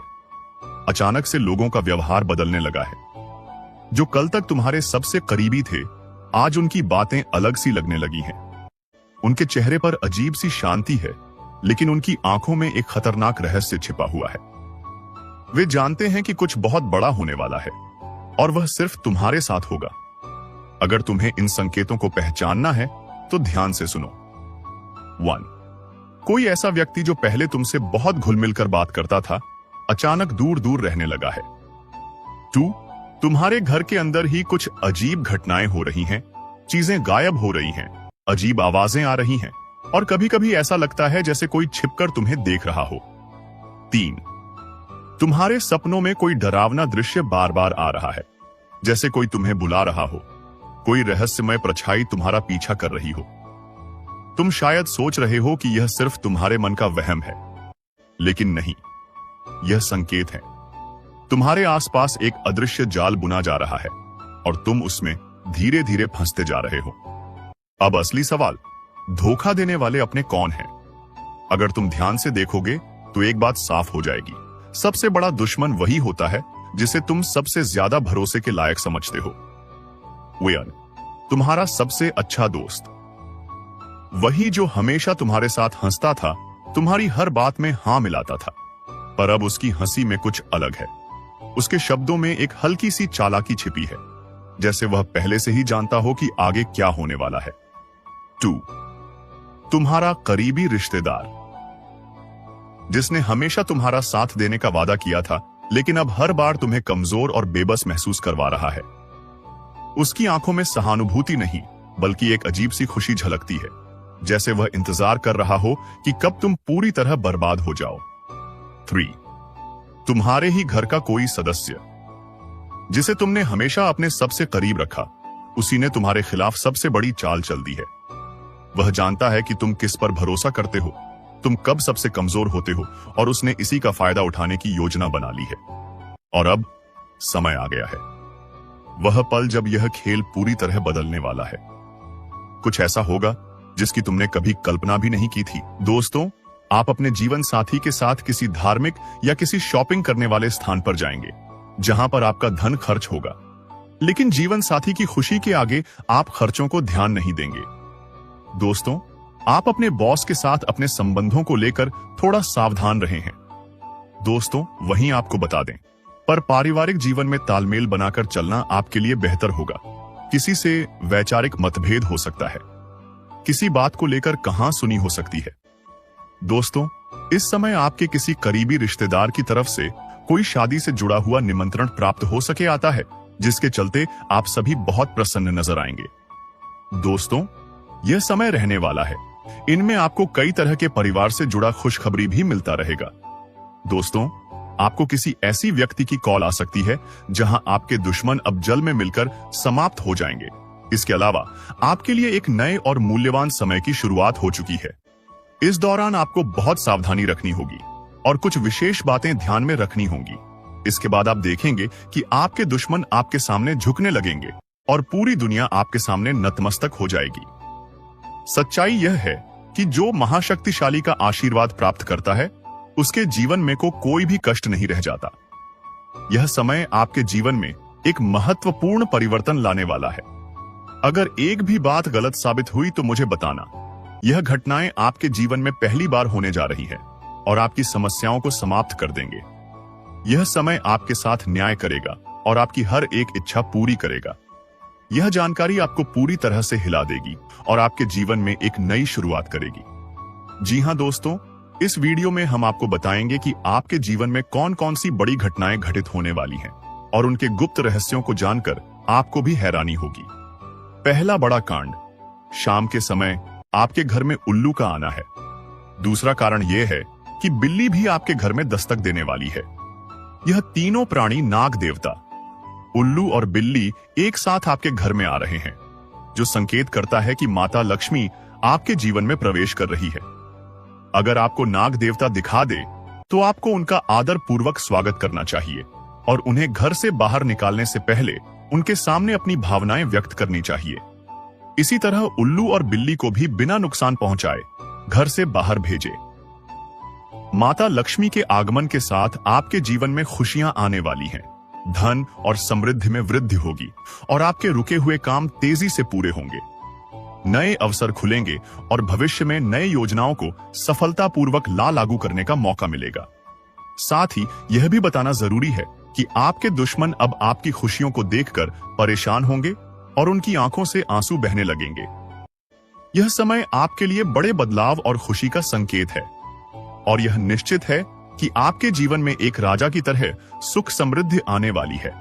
अचानक से लोगों का व्यवहार बदलने लगा है। जो कल तक तुम्हारे सबसे करीबी थे, आज उनकी बातें अलग सी लगने लगी हैं। उनके चेहरे पर अजीब सी शांति है, लेकिन उनकी आंखों में एक खतरनाक रहस्य छिपा हुआ है। वे जानते हैं कि कुछ बहुत बड़ा होने वाला है और वह सिर्फ तुम्हारे साथ होगा। अगर तुम्हें इन संकेतों को पहचानना है तो ध्यान से सुनो। 1. कोई ऐसा व्यक्ति जो पहले तुमसे बहुत घुल मिलकर बात करता था, अचानक दूर दूर रहने लगा है। 2. तुम्हारे घर के अंदर ही कुछ अजीब घटनाएं हो रही हैं, चीजें गायब हो रही हैं, अजीब आवाजें आ रही हैं और कभी कभी ऐसा लगता है जैसे कोई छिपकर तुम्हें देख रहा हो। 3. तुम्हारे सपनों में कोई डरावना दृश्य बार बार आ रहा है, जैसे कोई तुम्हें बुला रहा हो, कोई रहस्यमय परछाई तुम्हारा पीछा कर रही हो। तुम शायद सोच रहे हो कि यह सिर्फ तुम्हारे मन का वहम है, लेकिन नहीं, यह संकेत है। तुम्हारे आसपास एक अदृश्य जाल बुना जा रहा है और तुम उसमें धीरे धीरे फंसते जा रहे हो। अब असली सवाल, धोखा देने वाले अपने कौन हैं? अगर तुम ध्यान से देखोगे तो एक बात साफ हो जाएगी। सबसे बड़ा दुश्मन वही होता है जिसे तुम सबसे ज्यादा भरोसे के लायक समझते हो। वेयन, तुम्हारा सबसे अच्छा दोस्त, वही जो हमेशा तुम्हारे साथ हंसता था, तुम्हारी हर बात में हां मिलाता था, पर अब उसकी हंसी में कुछ अलग है। उसके शब्दों में एक हल्की सी चालाकी छिपी है, जैसे वह पहले से ही जानता हो कि आगे क्या होने वाला है। 2. तुम्हारा करीबी रिश्तेदार, जिसने हमेशा तुम्हारा साथ देने का वादा किया था, लेकिन अब हर बार तुम्हें कमजोर और बेबस महसूस करवा रहा है। उसकी आंखों में सहानुभूति नहीं, बल्कि एक अजीब सी खुशी झलकती है, जैसे वह इंतजार कर रहा हो कि कब तुम पूरी तरह बर्बाद हो जाओ। 3. तुम्हारे ही घर का कोई सदस्य, जिसे तुमने हमेशा अपने सबसे करीब रखा, उसी ने तुम्हारे खिलाफ सबसे बड़ी चाल चल दी है। वह जानता है कि तुम किस पर भरोसा करते हो, तुम कब सबसे कमजोर होते हो, और उसने इसी का फायदा उठाने की योजना बना ली है। और अब समय आ गया है, वह पल जब यह खेल पूरी तरह बदलने वाला है। कुछ ऐसा होगा जिसकी तुमने कभी कल्पना भी नहीं की थी। दोस्तों, आप अपने जीवन साथी के साथ किसी धार्मिक या किसी शॉपिंग करने वाले स्थान पर जाएंगे जहां पर आपका धन खर्च होगा, लेकिन जीवन साथी की खुशी के आगे आप खर्चों को ध्यान नहीं देंगे। दोस्तों, आप अपने बॉस के साथ अपने संबंधों को लेकर थोड़ा सावधान रहे हैं। दोस्तों, वहीं आपको बता दें, पर पारिवारिक जीवन में तालमेल बनाकर चलना आपके लिए बेहतर होगा। किसी से वैचारिक मतभेद हो सकता है, किसी बात को लेकर कहां सुनी हो सकती है। दोस्तों, इस समय आपके किसी करीबी रिश्तेदार की तरफ से कोई शादी से जुड़ा हुआ निमंत्रण प्राप्त हो सके आता है, जिसके चलते आप सभी बहुत प्रसन्न नजर आएंगे। दोस्तों, यह समय रहने वाला है, इनमें आपको कई तरह के परिवार से जुड़ा खुशखबरी भी मिलता रहेगा। दोस्तों, आपको किसी ऐसी व्यक्ति की कॉल आ सकती है जहां आपके दुश्मन अब जल में मिलकर समाप्त हो जाएंगे। इसके अलावा आपके लिए एक नए और मूल्यवान समय की शुरुआत हो चुकी है। इस दौरान आपको बहुत सावधानी रखनी होगी और कुछ विशेष बातें ध्यान में रखनी होंगी। इसके बाद आप देखेंगे कि आपके दुश्मन आपके सामने झुकने लगेंगे और पूरी दुनिया आपके सामने नतमस्तक हो जाएगी। सच्चाई यह है कि जो महाशक्तिशाली का आशीर्वाद प्राप्त करता है, उसके जीवन में को कोई भी कष्ट नहीं रह जाता। यह समय आपके जीवन में एक महत्वपूर्ण परिवर्तन लाने वाला है। अगर एक भी बात गलत साबित हुई तो मुझे बताना। यह घटनाएं आपके जीवन में पहली बार होने जा रही है और आपकी समस्याओं को समाप्त कर देंगे। यह समय आपके साथ न्याय करेगा और आपकी हर एक इच्छा पूरी करेगा। यह जानकारी आपको पूरी तरह से हिला देगी और आपके जीवन में एक नई शुरुआत करेगी। जी हां दोस्तों, इस वीडियो में हम आपको बताएंगे कि आपके जीवन में कौन कौन सी बड़ी घटनाएं घटित होने वाली हैं और उनके गुप्त रहस्यों को जानकर आपको भी हैरानी होगी। पहला बड़ा कांड, शाम के समय आपके घर में उल्लू का आना है। दूसरा कारण यह है कि बिल्ली भी आपके घर में दस्तक देने वाली है। यह तीनों प्राणी नाग देवता, उल्लू और बिल्ली एक साथ आपके घर में आ रहे हैं, जो संकेत करता है कि माता लक्ष्मी आपके जीवन में प्रवेश कर रही है। अगर आपको नाग देवता दिखा दे तो आपको उनका आदर पूर्वक स्वागत करना चाहिए और उन्हें घर से बाहर निकालने से पहले उनके सामने अपनी भावनाएं व्यक्त करनी चाहिए। इसी तरह उल्लू और बिल्ली को भी बिना नुकसान पहुंचाए घर से बाहर भेजे। माता लक्ष्मी के आगमन के साथ आपके जीवन में खुशियां आने वाली हैं, धन और समृद्धि में वृद्धि होगी और आपके रुके हुए काम तेजी से पूरे होंगे। नए अवसर खुलेंगे और भविष्य में नए योजनाओं को सफलतापूर्वक लागू करने का मौका मिलेगा। साथ ही यह भी बताना जरूरी है कि आपके दुश्मन अब आपकी खुशियों को देखकर परेशान होंगे और उनकी आंखों से आंसू बहने लगेंगे। यह समय आपके लिए बड़े बदलाव और खुशी का संकेत है और यह निश्चित है कि आपके जीवन में एक राजा की तरह सुख समृद्धि आने वाली है।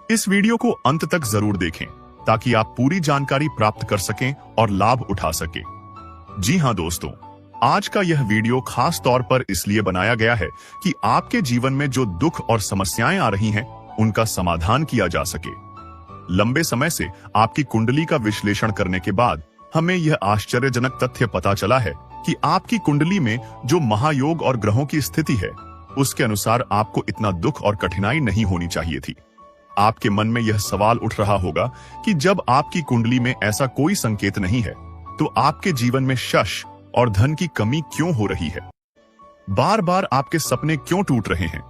इस वीडियो को अंत तक जरूर देखें ताकि आप पूरी जानकारी प्राप्त कर सकें और लाभ उठा सकें। जी हां दोस्तों, आज का यह वीडियो खास तौर पर इसलिए बनाया गया है कि आपके जीवन में जो दुख और समस्याएं आ रही हैं, उनका समाधान किया जा सके। लंबे समय से आपकी कुंडली का विश्लेषण करने के बाद हमें यह आश्चर्यजनक तथ्य पता चला है कि आपकी कुंडली में जो महायोग और ग्रहों की स्थिति है, उसके अनुसार आपको इतना दुख और कठिनाई नहीं होनी चाहिए थी। आपके मन में यह सवाल उठ रहा होगा कि जब आपकी कुंडली में ऐसा कोई संकेत नहीं है तो आपके जीवन में यश और धन की कमी क्यों हो रही है? बार बार आपके सपने क्यों टूट रहे हैं?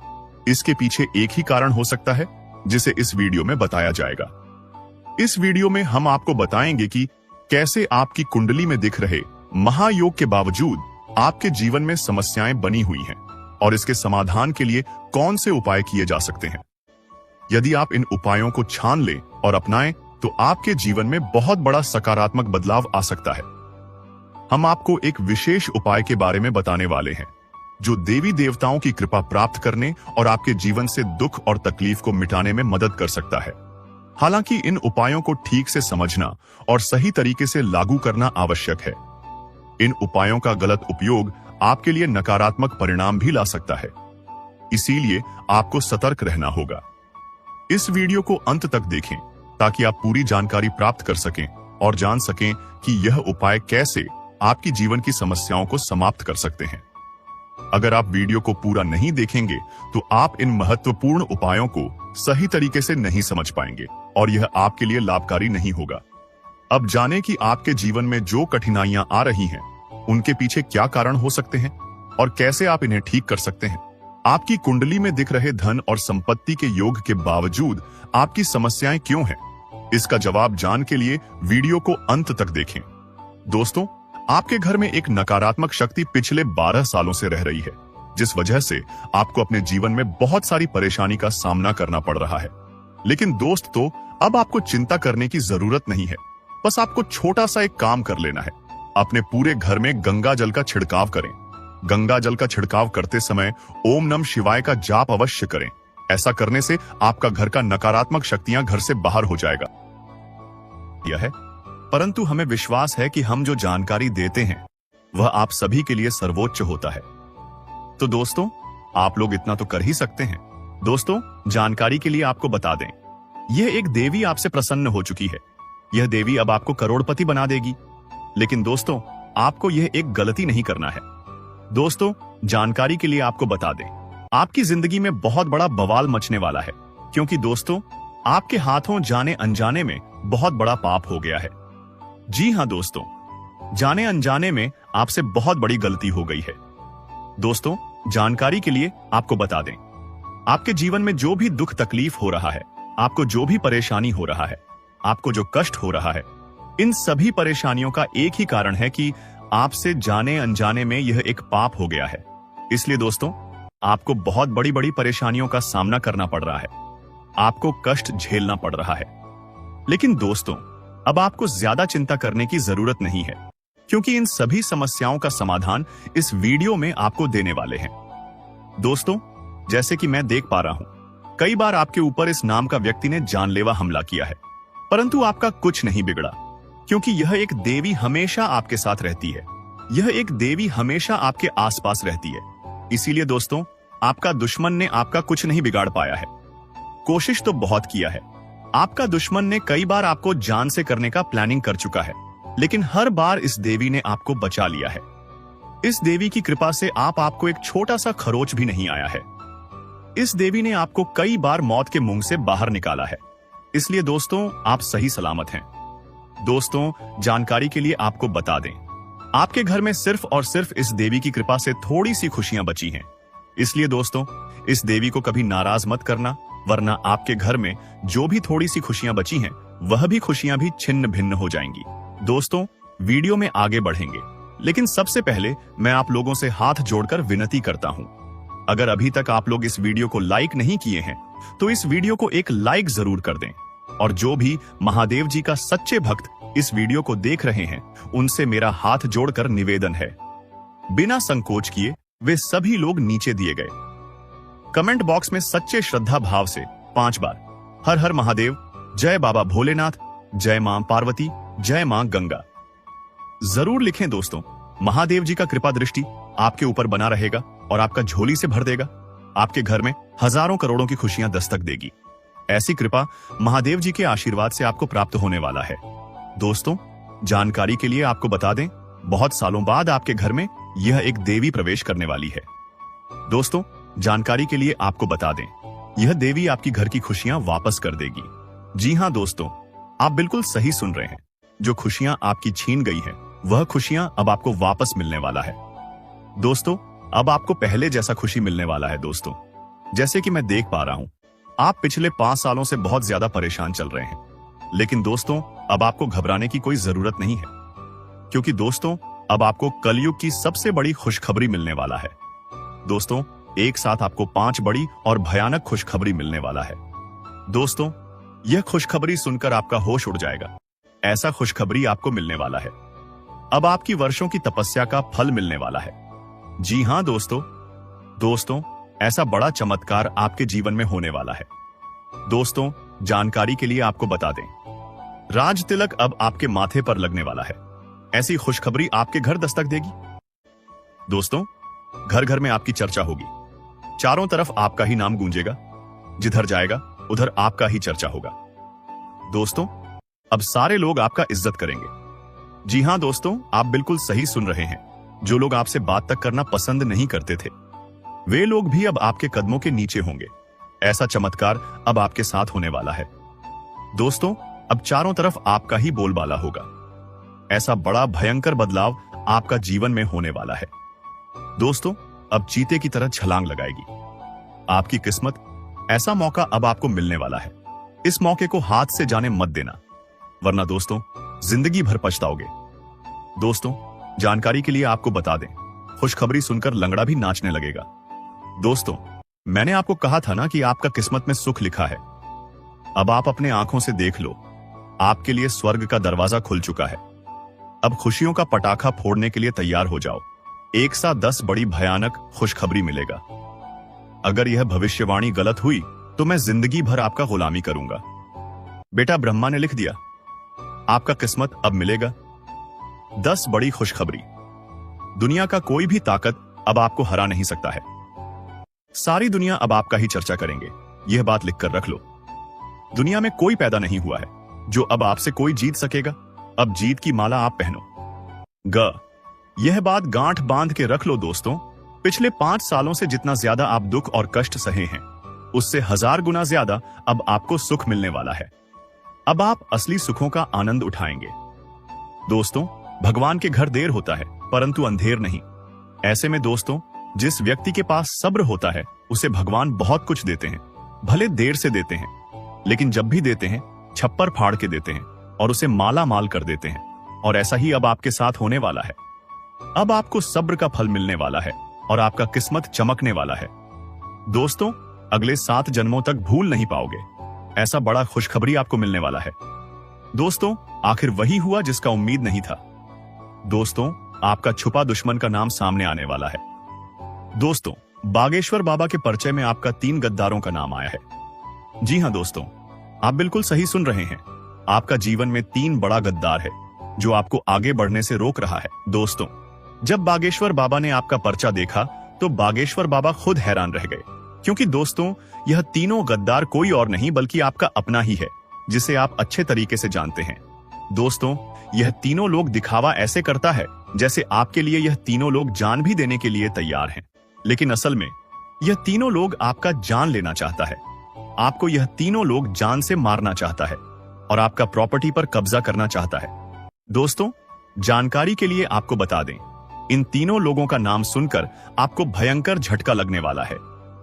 इसके पीछे एक ही कारण हो सकता है जिसे इस वीडियो में बताया जाएगा। इस वीडियो में हम आपको बताएंगे कि कैसे आपकी कुंडली में दिख रहे महायोग के बावजूद आपके जीवन में समस्याएं बनी हुई हैं और इसके समाधान के लिए कौन से उपाय किए जा सकते हैं। यदि आप इन उपायों को छान लें और अपनाएं तो आपके जीवन में बहुत बड़ा सकारात्मक बदलाव आ सकता है। हम आपको एक विशेष उपाय के बारे में बताने वाले हैं जो देवी देवताओं की कृपा प्राप्त करने और आपके जीवन से दुख और तकलीफ को मिटाने में मदद कर सकता है। हालांकि इन उपायों को ठीक से समझना और सही तरीके से लागू करना आवश्यक है। इन उपायों का गलत उपयोग आपके लिए नकारात्मक परिणाम भी ला सकता है, इसीलिए आपको सतर्क रहना होगा। इस वीडियो को अंत तक देखें ताकि आप पूरी जानकारी प्राप्त कर सकें और जान सकें कि यह उपाय कैसे आपकी जीवन की समस्याओं को समाप्त कर सकते हैं। अगर आप वीडियो को पूरा नहीं देखेंगे तो आप इन महत्वपूर्ण उपायों को सही तरीके से नहीं समझ पाएंगे और यह आपके लिए लाभकारी नहीं होगा। अब जानें कि आपके जीवन में जो कठिनाइयां आ रही हैं, उनके पीछे क्या कारण हो सकते हैं और कैसे आप इन्हें ठीक कर सकते हैं। आपकी कुंडली में दिख रहे धन और संपत्ति के योग के बावजूद आपकी समस्याएं क्यों हैं? इसका जवाब जानने के लिए वीडियो को अंत तक देखें। दोस्तों, आपके घर में एक नकारात्मक शक्ति पिछले 12 सालों से रह रही है, जिस वजह से आपको अपने जीवन में बहुत सारी परेशानी का सामना करना पड़ रहा है। लेकिन दोस्तों, अब आपको चिंता करने की जरूरत नहीं है। बस आपको छोटा सा एक काम कर लेना है। अपने पूरे घर में गंगा जल का छिड़काव करें। गंगा जल का छिड़काव करते समय ओम नमः शिवाय का जाप अवश्य करें। ऐसा करने से आपका घर का नकारात्मक शक्तियां घर से बाहर हो जाएगा। यह है, परंतु हमें विश्वास है कि हम जो जानकारी देते हैं वह आप सभी के लिए सर्वोच्च होता है। तो दोस्तों, आप लोग इतना तो कर ही सकते हैं। दोस्तों, जानकारी के लिए आपको बता दें, यह एक देवी आपसे प्रसन्न हो चुकी है। यह देवी अब आपको करोड़पति बना देगी। लेकिन दोस्तों, आपको यह एक गलती नहीं करना है। दोस्तों, जानकारी के लिए आपको बता दें, आपकी जिंदगी में बहुत बड़ा बवाल मचने वाला है, क्योंकि दोस्तों, आपके हाथों जाने अनजाने में बहुत बड़ा पाप हो गया है। जी हां दोस्तों, जाने अनजाने में आपसे बहुत बड़ी गलती हो गई है। दोस्तों, जानकारी के लिए आपको बता दें, आपके जीवन में जो भी दुख तकलीफ हो रहा है, आपको जो भी परेशानी हो रहा है, आपको जो कष्ट हो रहा है, इन सभी परेशानियों का एक ही कारण है कि आपसे जाने अनजाने में यह एक पाप हो गया है। इसलिए दोस्तों, आपको बहुत बड़ी बड़ी परेशानियों का सामना करना पड़ रहा है, आपको कष्ट झेलना पड़ रहा है। लेकिन दोस्तों, अब आपको ज्यादा चिंता करने की जरूरत नहीं है, क्योंकि इन सभी समस्याओं का समाधान इस वीडियो में आपको देने वाले हैं। दोस्तों, जैसे कि मैं देख पा रहा हूं, कई बार आपके ऊपर इस नाम का व्यक्ति ने जानलेवा हमला किया है, परंतु आपका कुछ नहीं बिगड़ा, क्योंकि यह एक देवी हमेशा आपके साथ रहती है। यह एक देवी हमेशा आपके आसपास रहती है। इसीलिए दोस्तों, आपका दुश्मन ने आपका कुछ नहीं बिगाड़ पाया है। कोशिश तो बहुत किया है। आपका दुश्मन ने कई बार आपको जान से करने का प्लानिंग कर चुका है, लेकिन हर बार इस देवी ने आपको बचा लिया है। इस देवी की कृपा से आपको एक छोटा सा खरोच भी नहीं आया है। इस देवी ने आपको कई बार मौत के मुंह से बाहर निकाला है। इसलिए दोस्तों, आप सही सलामत हैं। दोस्तों, जानकारी के लिए आपको बता दें, आपके घर में सिर्फ और सिर्फ इस देवी की कृपा से थोड़ी सी खुशियां बची हैं। इसलिए दोस्तों, इस देवी को कभी नाराज मत करना, वरना आपके घर में जो भी थोड़ी सी खुशियां बची हैं, वह भी खुशियां भी छिन्न भिन्न हो जाएंगी। दोस्तों, वीडियो में आगे बढ़ेंगे, लेकिन सबसे पहले मैं आप लोगों से हाथ जोड़कर विनती करता हूं, अगर अभी तक आप लोग इस वीडियो को लाइक नहीं किए हैं, तो इस वीडियो को एक लाइक जरूर कर दें। और जो भी महादेव जी का सच्चे भक्त इस वीडियो को देख रहे हैं, उनसे मेरा हाथ जोड़कर निवेदन है, बिना संकोच किए वे सभी लोग नीचे दिए गए कमेंट बॉक्स में सच्चे श्रद्धा भाव से 5 बार हर हर महादेव, जय बाबा भोलेनाथ, जय मां पार्वती, जय मां गंगा जरूर लिखें। दोस्तों, महादेव जी का कृपा दृष्टि आपके ऊपर बना रहेगा और आपका झोली से भर देगा। आपके घर में हजारों करोड़ों की खुशियां दस्तक देगी। ऐसी कृपा महादेव जी के आशीर्वाद से आपको प्राप्त होने वाला है। दोस्तों, जानकारी के लिए आपको बता दें, बहुत सालों बाद आपके घर में यह एक देवी प्रवेश करने वाली है। दोस्तों, जानकारी के लिए आपको बता दें, यह देवी आपकी घर की खुशियां वापस कर देगी। जी हां दोस्तों, आप बिल्कुल सही सुन रहे हैं। जो खुशियां आपकी छीन गई हैं, वह खुशियां अब आपको वापस मिलने वाला है। दोस्तों, अब आपको पहले जैसा खुशी मिलने वाला है। दोस्तों, जैसे कि मैं देख पा रहा हूं, आप पिछले 5 सालों से बहुत ज्यादा परेशान चल रहे हैं। लेकिन दोस्तों, अब आपको घबराने की कोई जरूरत नहीं है, क्योंकि दोस्तों, अब आपको कलयुग की सबसे बड़ी खुशखबरी मिलने वाला है। दोस्तों, एक साथ आपको 5 बड़ी और भयानक खुशखबरी मिलने वाला है। दोस्तों, यह खुशखबरी सुनकर आपका होश उड़ जाएगा। ऐसा खुशखबरी आपको मिलने वाला है। अब आपकी वर्षों की तपस्या का फल मिलने वाला है। जी हां दोस्तों, ऐसा बड़ा चमत्कार आपके जीवन में होने वाला है। दोस्तों, जानकारी के लिए आपको बता दें, राज तिलक अब आपके माथे पर लगने वाला है। ऐसी खुशखबरी आपके घर दस्तक देगी। दोस्तों, घर घर में आपकी चर्चा होगी। चारों तरफ आपका ही नाम गूंजेगा। जिधर जाएगा उधर आपका ही चर्चा होगा। दोस्तों, अब सारे लोग आपका इज्जत करेंगे। जी हां दोस्तों, आप बिल्कुल सही सुन रहे हैं। जो लोग आपसे बात तक करना पसंद नहीं करते थे, वे लोग भी अब आपके कदमों के नीचे होंगे। ऐसा चमत्कार अब आपके साथ होने वाला है। दोस्तों, अब चारों तरफ आपका ही बोलबाला होगा। ऐसा बड़ा भयंकर बदलाव आपका जीवन में होने वाला है। दोस्तों, अब चीते की तरह छलांग लगाएगी आपकी किस्मत। ऐसा मौका अब आपको मिलने वाला है। इस मौके को हाथ से जाने मत देना, वरना दोस्तों जिंदगी भर पछताओगे। दोस्तों, जानकारी के लिए आपको बता दें, खुशखबरी सुनकर लंगड़ा भी नाचने लगेगा। दोस्तों, मैंने आपको कहा था ना कि आपका किस्मत में सुख लिखा है। अब आप अपने आंखों से देख लो, आपके लिए स्वर्ग का दरवाजा खुल चुका है। अब खुशियों का पटाखा फोड़ने के लिए तैयार हो जाओ। एक साथ 10 बड़ी भयानक खुशखबरी मिलेगा। अगर यह भविष्यवाणी गलत हुई तो मैं जिंदगी भर आपका गुलामी करूंगा। बेटा, ब्रह्मा ने लिख दिया, आपका किस्मत अब मिलेगा 10 बड़ी खुशखबरी। दुनिया का कोई भी ताकत अब आपको हरा नहीं सकता है। सारी दुनिया अब आपका ही चर्चा करेंगे। यह बात लिखकर रख लो। दुनिया में कोई पैदा नहीं हुआ है जो अब आपसे कोई जीत सकेगा। अब जीत की माला आप पहनो। यह बात गांठ बांध के रख लो दोस्तों। पिछले 5 सालों से जितना ज्यादा आप दुख और कष्ट सहे हैं, उससे 1000 गुना ज्यादा अब आपको सुख मिलने वाला है। अब आप असली सुखों का आनंद उठाएंगे। दोस्तों, भगवान के घर देर होता है परंतु अंधेर नहीं। ऐसे में दोस्तों, जिस व्यक्ति के पास सब्र होता है उसे भगवान बहुत कुछ देते हैं। भले देर से देते हैं, लेकिन जब भी देते हैं छप्पर फाड़ के देते हैं और उसे माला माल कर देते हैं। और ऐसा ही अब आपके साथ होने वाला है। अब आपको सब्र का फल मिलने वाला है और आपका किस्मत चमकने वाला है। दोस्तों, अगले 7 जन्मों तक भूल नहीं पाओगे, ऐसा बड़ा खुशखबरी आपको मिलने वाला है। दोस्तों, आखिर वही हुआ जिसका उम्मीद नहीं था। दोस्तों, आपका छुपा दुश्मन का नाम सामने आने वाला है। दोस्तों, बागेश्वर बाबा के परिचय में आपका 3 गद्दारों का नाम आया है। जी हां दोस्तों, आप बिल्कुल सही सुन रहे हैं। आपका जीवन में 3 बड़ा गद्दार है जो आपको आगे बढ़ने से रोक रहा है। दोस्तों, जब बागेश्वर बाबा ने आपका पर्चा देखा तो बागेश्वर बाबा खुद हैरान रह गए, क्योंकि दोस्तों यह तीनों गद्दार कोई और नहीं बल्कि आपका अपना ही है, जिसे आप अच्छे तरीके से जानते हैं। दोस्तों, यह तीनों लोग दिखावा ऐसे करता है जैसे आपके लिए यह तीनों लोग जान भी देने के लिए तैयार हैं, लेकिन असल में यह तीनों लोग आपका जान लेना चाहता है। आपको यह तीनों लोग जान से मारना चाहता है और आपका प्रॉपर्टी पर कब्जा करना चाहता है। दोस्तों, जानकारी के लिए आपको बता दें, इन तीनों लोगों का नाम सुनकर आपको भयंकर झटका लगने वाला है।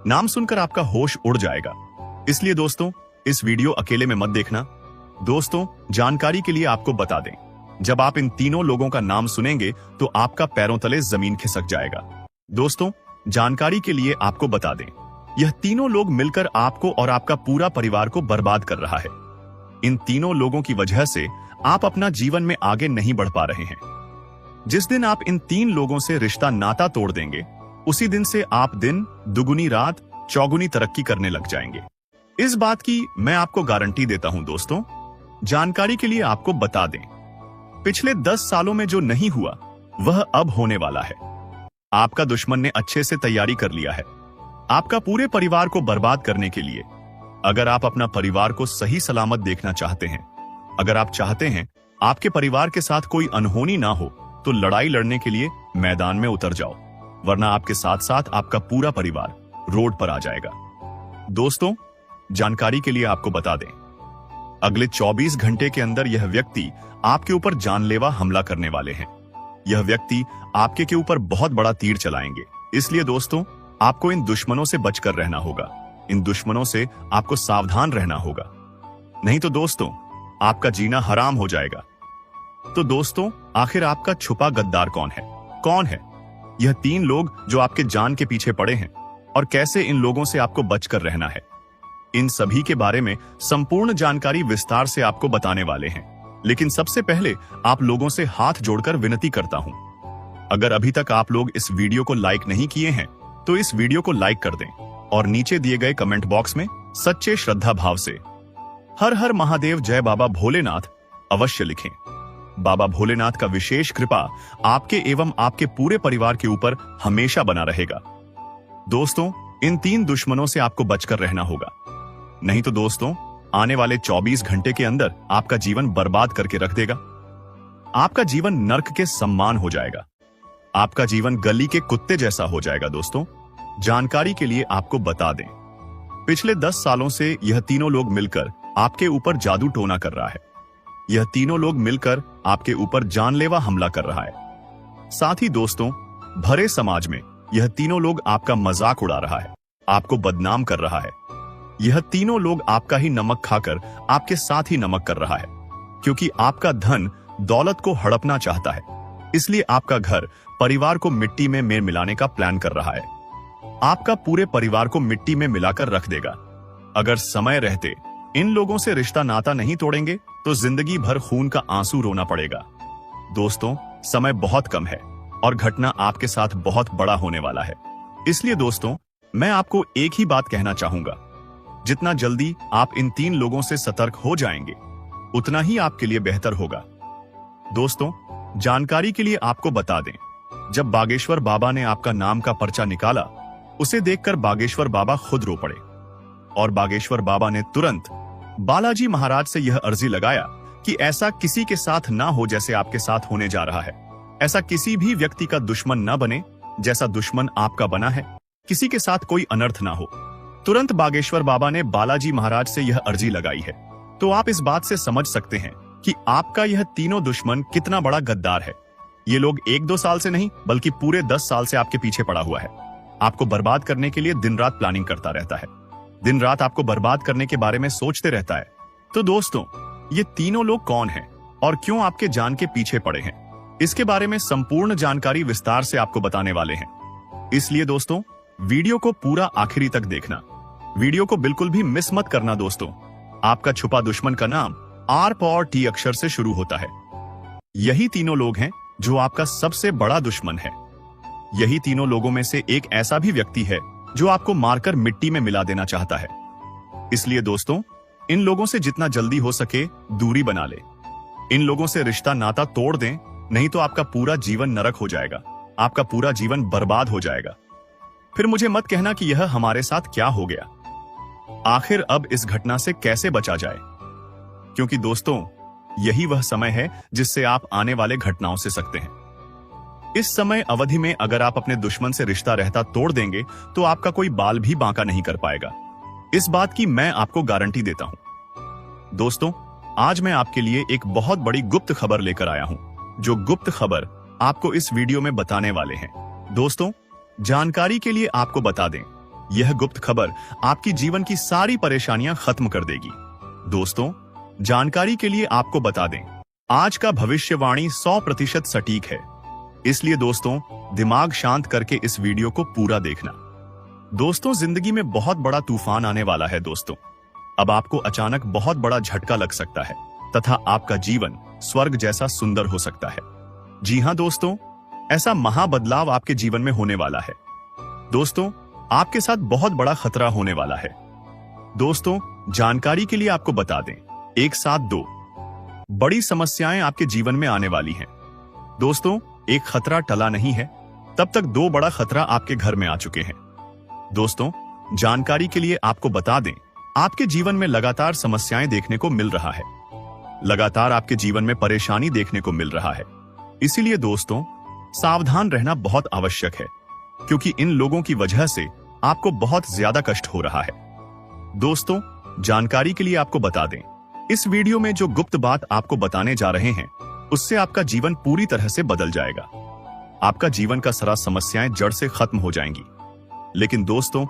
नाम सुनकर आपका होश उड़ जाएगा। इसलिए दोस्तों, इस वीडियो अकेले में मत देखना। दोस्तों, जानकारी के लिए आपको बता दें, जब आप इन तीनों लोगों का नाम सुनेंगे तो आपका पैरों तले जमीन खिसक जाएगा। दोस्तों, जानकारी के लिए आपको बता दें, यह तीनों लोग मिलकर आपको और आपका पूरा परिवार को बर्बाद कर रहा है। इन तीनों लोगों की वजह से आप अपना जीवन में आगे नहीं बढ़ पा रहे हैं। जिस दिन आप इन 3 लोगों से रिश्ता नाता तोड़ देंगे, उसी दिन से आप दिन दुगुनी रात चौगुनी तरक्की करने लग जाएंगे। इस बात की मैं आपको गारंटी देता हूं। दोस्तों, जानकारी के लिए आपको बता दें, पिछले 10 सालों में जो नहीं हुआ वह अब होने वाला है। आपका दुश्मन ने अच्छे से तैयारी कर लिया है आपका पूरे परिवार को बर्बाद करने के लिए। अगर आप अपना परिवार को सही सलामत देखना चाहते हैं, अगर आप चाहते हैं आपके परिवार के साथ कोई अनहोनी ना हो, तो लड़ाई लड़ने के लिए मैदान में उतर जाओ, वरना आपके साथ साथ आपका पूरा परिवार रोड पर आ जाएगा। दोस्तों, जानकारी के लिए आपको बता दें, अगले 24 घंटे के अंदर यह व्यक्ति आपके ऊपर जानलेवा हमला करने वाले हैं। यह व्यक्ति आपके के ऊपर बहुत बड़ा तीर चलाएंगे। इसलिए दोस्तों, आपको इन दुश्मनों से बचकर रहना होगा। इन दुश्मनों से आपको सावधान रहना होगा, नहीं तो दोस्तों आपका जीना हराम हो जाएगा। तो दोस्तों, आखिर आपका छुपा गद्दार कौन है? कौन है यह 3 लोग जो आपके जान के पीछे पड़े हैं, और कैसे इन लोगों से आपको बचकर रहना है? इन सभी के बारे में संपूर्ण जानकारी विस्तार से आपको बताने वाले हैं। लेकिन सबसे पहले आप लोगों से हाथ जोड़कर विनती करता हूं, अगर अभी तक आप लोग इस वीडियो को लाइक नहीं किए हैं तो इस वीडियो को लाइक कर दें और नीचे दिए गए कमेंट बॉक्स में सच्चे श्रद्धा भाव से हर हर महादेव जय बाबा भोलेनाथ अवश्य लिखें। बाबा भोलेनाथ का विशेष कृपा आपके एवं आपके पूरे परिवार के ऊपर हमेशा बना रहेगा। दोस्तों, इन 3 दुश्मनों से आपको बचकर रहना होगा, नहीं तो दोस्तों आने वाले 24 घंटे के अंदर आपका जीवन बर्बाद करके रख देगा। आपका जीवन नर्क के समान हो जाएगा। आपका जीवन गली के कुत्ते जैसा हो जाएगा। दोस्तों, जानकारी के लिए आपको बता दें, पिछले 10 सालों से यह तीनों लोग मिलकर आपके ऊपर जादू टोना कर रहा है। यह तीनों लोग मिलकर आपके ऊपर जानलेवा हमला कर रहा है। साथ ही दोस्तों, भरे समाज में यह तीनों लोग आपका मजाक उड़ा रहा है, आपको बदनाम कर रहा है। यह तीनों लोग आपका ही नमक खाकर आपके साथ ही नमक कर रहा है, क्योंकि आपका धन दौलत को हड़पना चाहता है। इसलिए आपका घर परिवार को मिट्टी में मिलाने का प्लान कर रहा है। आपका पूरे परिवार को मिट्टी में मिलाकर रख देगा। अगर समय रहते इन लोगों से रिश्ता नाता नहीं तोड़ेंगे तो जिंदगी भर खून का आंसू रोना पड़ेगा। दोस्तों, समय बहुत कम है और घटना आपके साथ बहुत बड़ा होने वाला है। इसलिए दोस्तों, मैं आपको एक ही बात कहना चाहूंगा, जितना जल्दी आप इन 3 लोगों से सतर्क हो जाएंगे उतना ही आपके लिए बेहतर होगा। दोस्तों, जानकारी के लिए आपको बता दें, जब बागेश्वर बाबा ने आपका नाम का पर्चा निकाला, उसे देखकर बागेश्वर बाबा खुद रो पड़े और बागेश्वर बाबा ने तुरंत बालाजी महाराज से यह अर्जी लगाया कि ऐसा किसी के साथ ना हो जैसे आपके साथ होने जा रहा है। ऐसा किसी भी व्यक्ति का दुश्मन ना बने जैसा दुश्मन आपका बना है। किसी के साथ कोई अनर्थ ना हो। तुरंत बागेश्वर बाबा ने बालाजी महाराज से यह अर्जी लगाई है। तो आप इस बात से समझ सकते हैं कि आपका यह तीनों दुश्मन कितना बड़ा गद्दार है। ये लोग 1-2 साल से नहीं बल्कि पूरे 10 साल से आपके पीछे पड़ा हुआ है। आपको बर्बाद करने के लिए दिन रात प्लानिंग करता रहता है। दिन रात आपको बर्बाद करने के बारे में सोचते रहता है। तो दोस्तों, ये तीनों लोग कौन हैं और क्यों आपके जान के पीछे पड़े हैं, इसके बारे में संपूर्ण जानकारी विस्तार से आपको बताने वाले हैं। इसलिए दोस्तों, वीडियो को पूरा आखिरी तक देखना। वीडियो को बिल्कुल भी मिस मत करना। दोस्तों, आपका छुपा दुश्मन का नाम R और T अक्षर से शुरू होता है। यही तीनों लोग हैं जो आपका सबसे बड़ा दुश्मन है। यही तीनों लोगों में से एक ऐसा भी व्यक्ति है जो आपको मारकर मिट्टी में मिला देना चाहता है। इसलिए दोस्तों, इन लोगों से जितना जल्दी हो सके दूरी बना ले। इन लोगों से रिश्ता नाता तोड़ दें, नहीं तो आपका पूरा जीवन नरक हो जाएगा। आपका पूरा जीवन बर्बाद हो जाएगा। फिर मुझे मत कहना कि यह हमारे साथ क्या हो गया। आखिर अब इस घटना से कैसे बचा जाए, क्योंकि दोस्तों, यही वह समय है जिससे आप आने वाले घटनाओं से सकते हैं। इस समय अवधि में अगर आप अपने दुश्मन से रिश्ता रहता तोड़ देंगे तो आपका कोई बाल भी बांका नहीं कर पाएगा। इस बात की मैं आपको गारंटी देता हूं। दोस्तों, आज मैं आपके लिए एक बहुत बड़ी गुप्त खबर लेकर आया हूं, जो गुप्त खबर आपको इस वीडियो में बताने वाले हैं। दोस्तों, जानकारी के लिए आपको बता दें, यह गुप्त खबर आपकी जीवन की सारी परेशानियां खत्म कर देगी। दोस्तों, जानकारी के लिए आपको बता दें, आज का भविष्यवाणी 100% सटीक है। इसलिए दोस्तों, दिमाग शांत करके इस वीडियो को पूरा देखना। दोस्तों, जिंदगी में बहुत बड़ा तूफान आने वाला है। दोस्तों, अब आपको अचानक बहुत बड़ा झटका लग सकता है तथा आपका जीवन स्वर्ग जैसा सुंदर हो सकता है। जी हां दोस्तों, ऐसा महाबदलाव आपके जीवन में होने वाला है। दोस्तों, आपके साथ बहुत बड़ा खतरा होने वाला है। दोस्तों, जानकारी के लिए आपको बता दें, एक साथ 2 बड़ी समस्याएं आपके जीवन में आने वाली हैं। दोस्तों, एक खतरा टला नहीं है, तब तक 2 बड़ा खतरा आपके घर में आ चुके हैं। दोस्तों, जानकारी के लिए आपको बता दें, आपके जीवन में लगातार समस्याएं देखने को मिल रहा है। लगातार आपके जीवन में परेशानी देखने को मिल रहा है। इसीलिए दोस्तों, सावधान रहना बहुत आवश्यक है, क्योंकि इन लोगों की वजह से आपको बहुत ज्यादा कष्ट हो रहा है। दोस्तों, जानकारी के लिए आपको बता दें, इस वीडियो में जो गुप्त बात आपको बताने जा रहे हैं, उससे आपका जीवन पूरी तरह से बदल जाएगा। आपका जीवन का सारा समस्याएं जड़ से खत्म हो जाएंगी। लेकिन दोस्तों,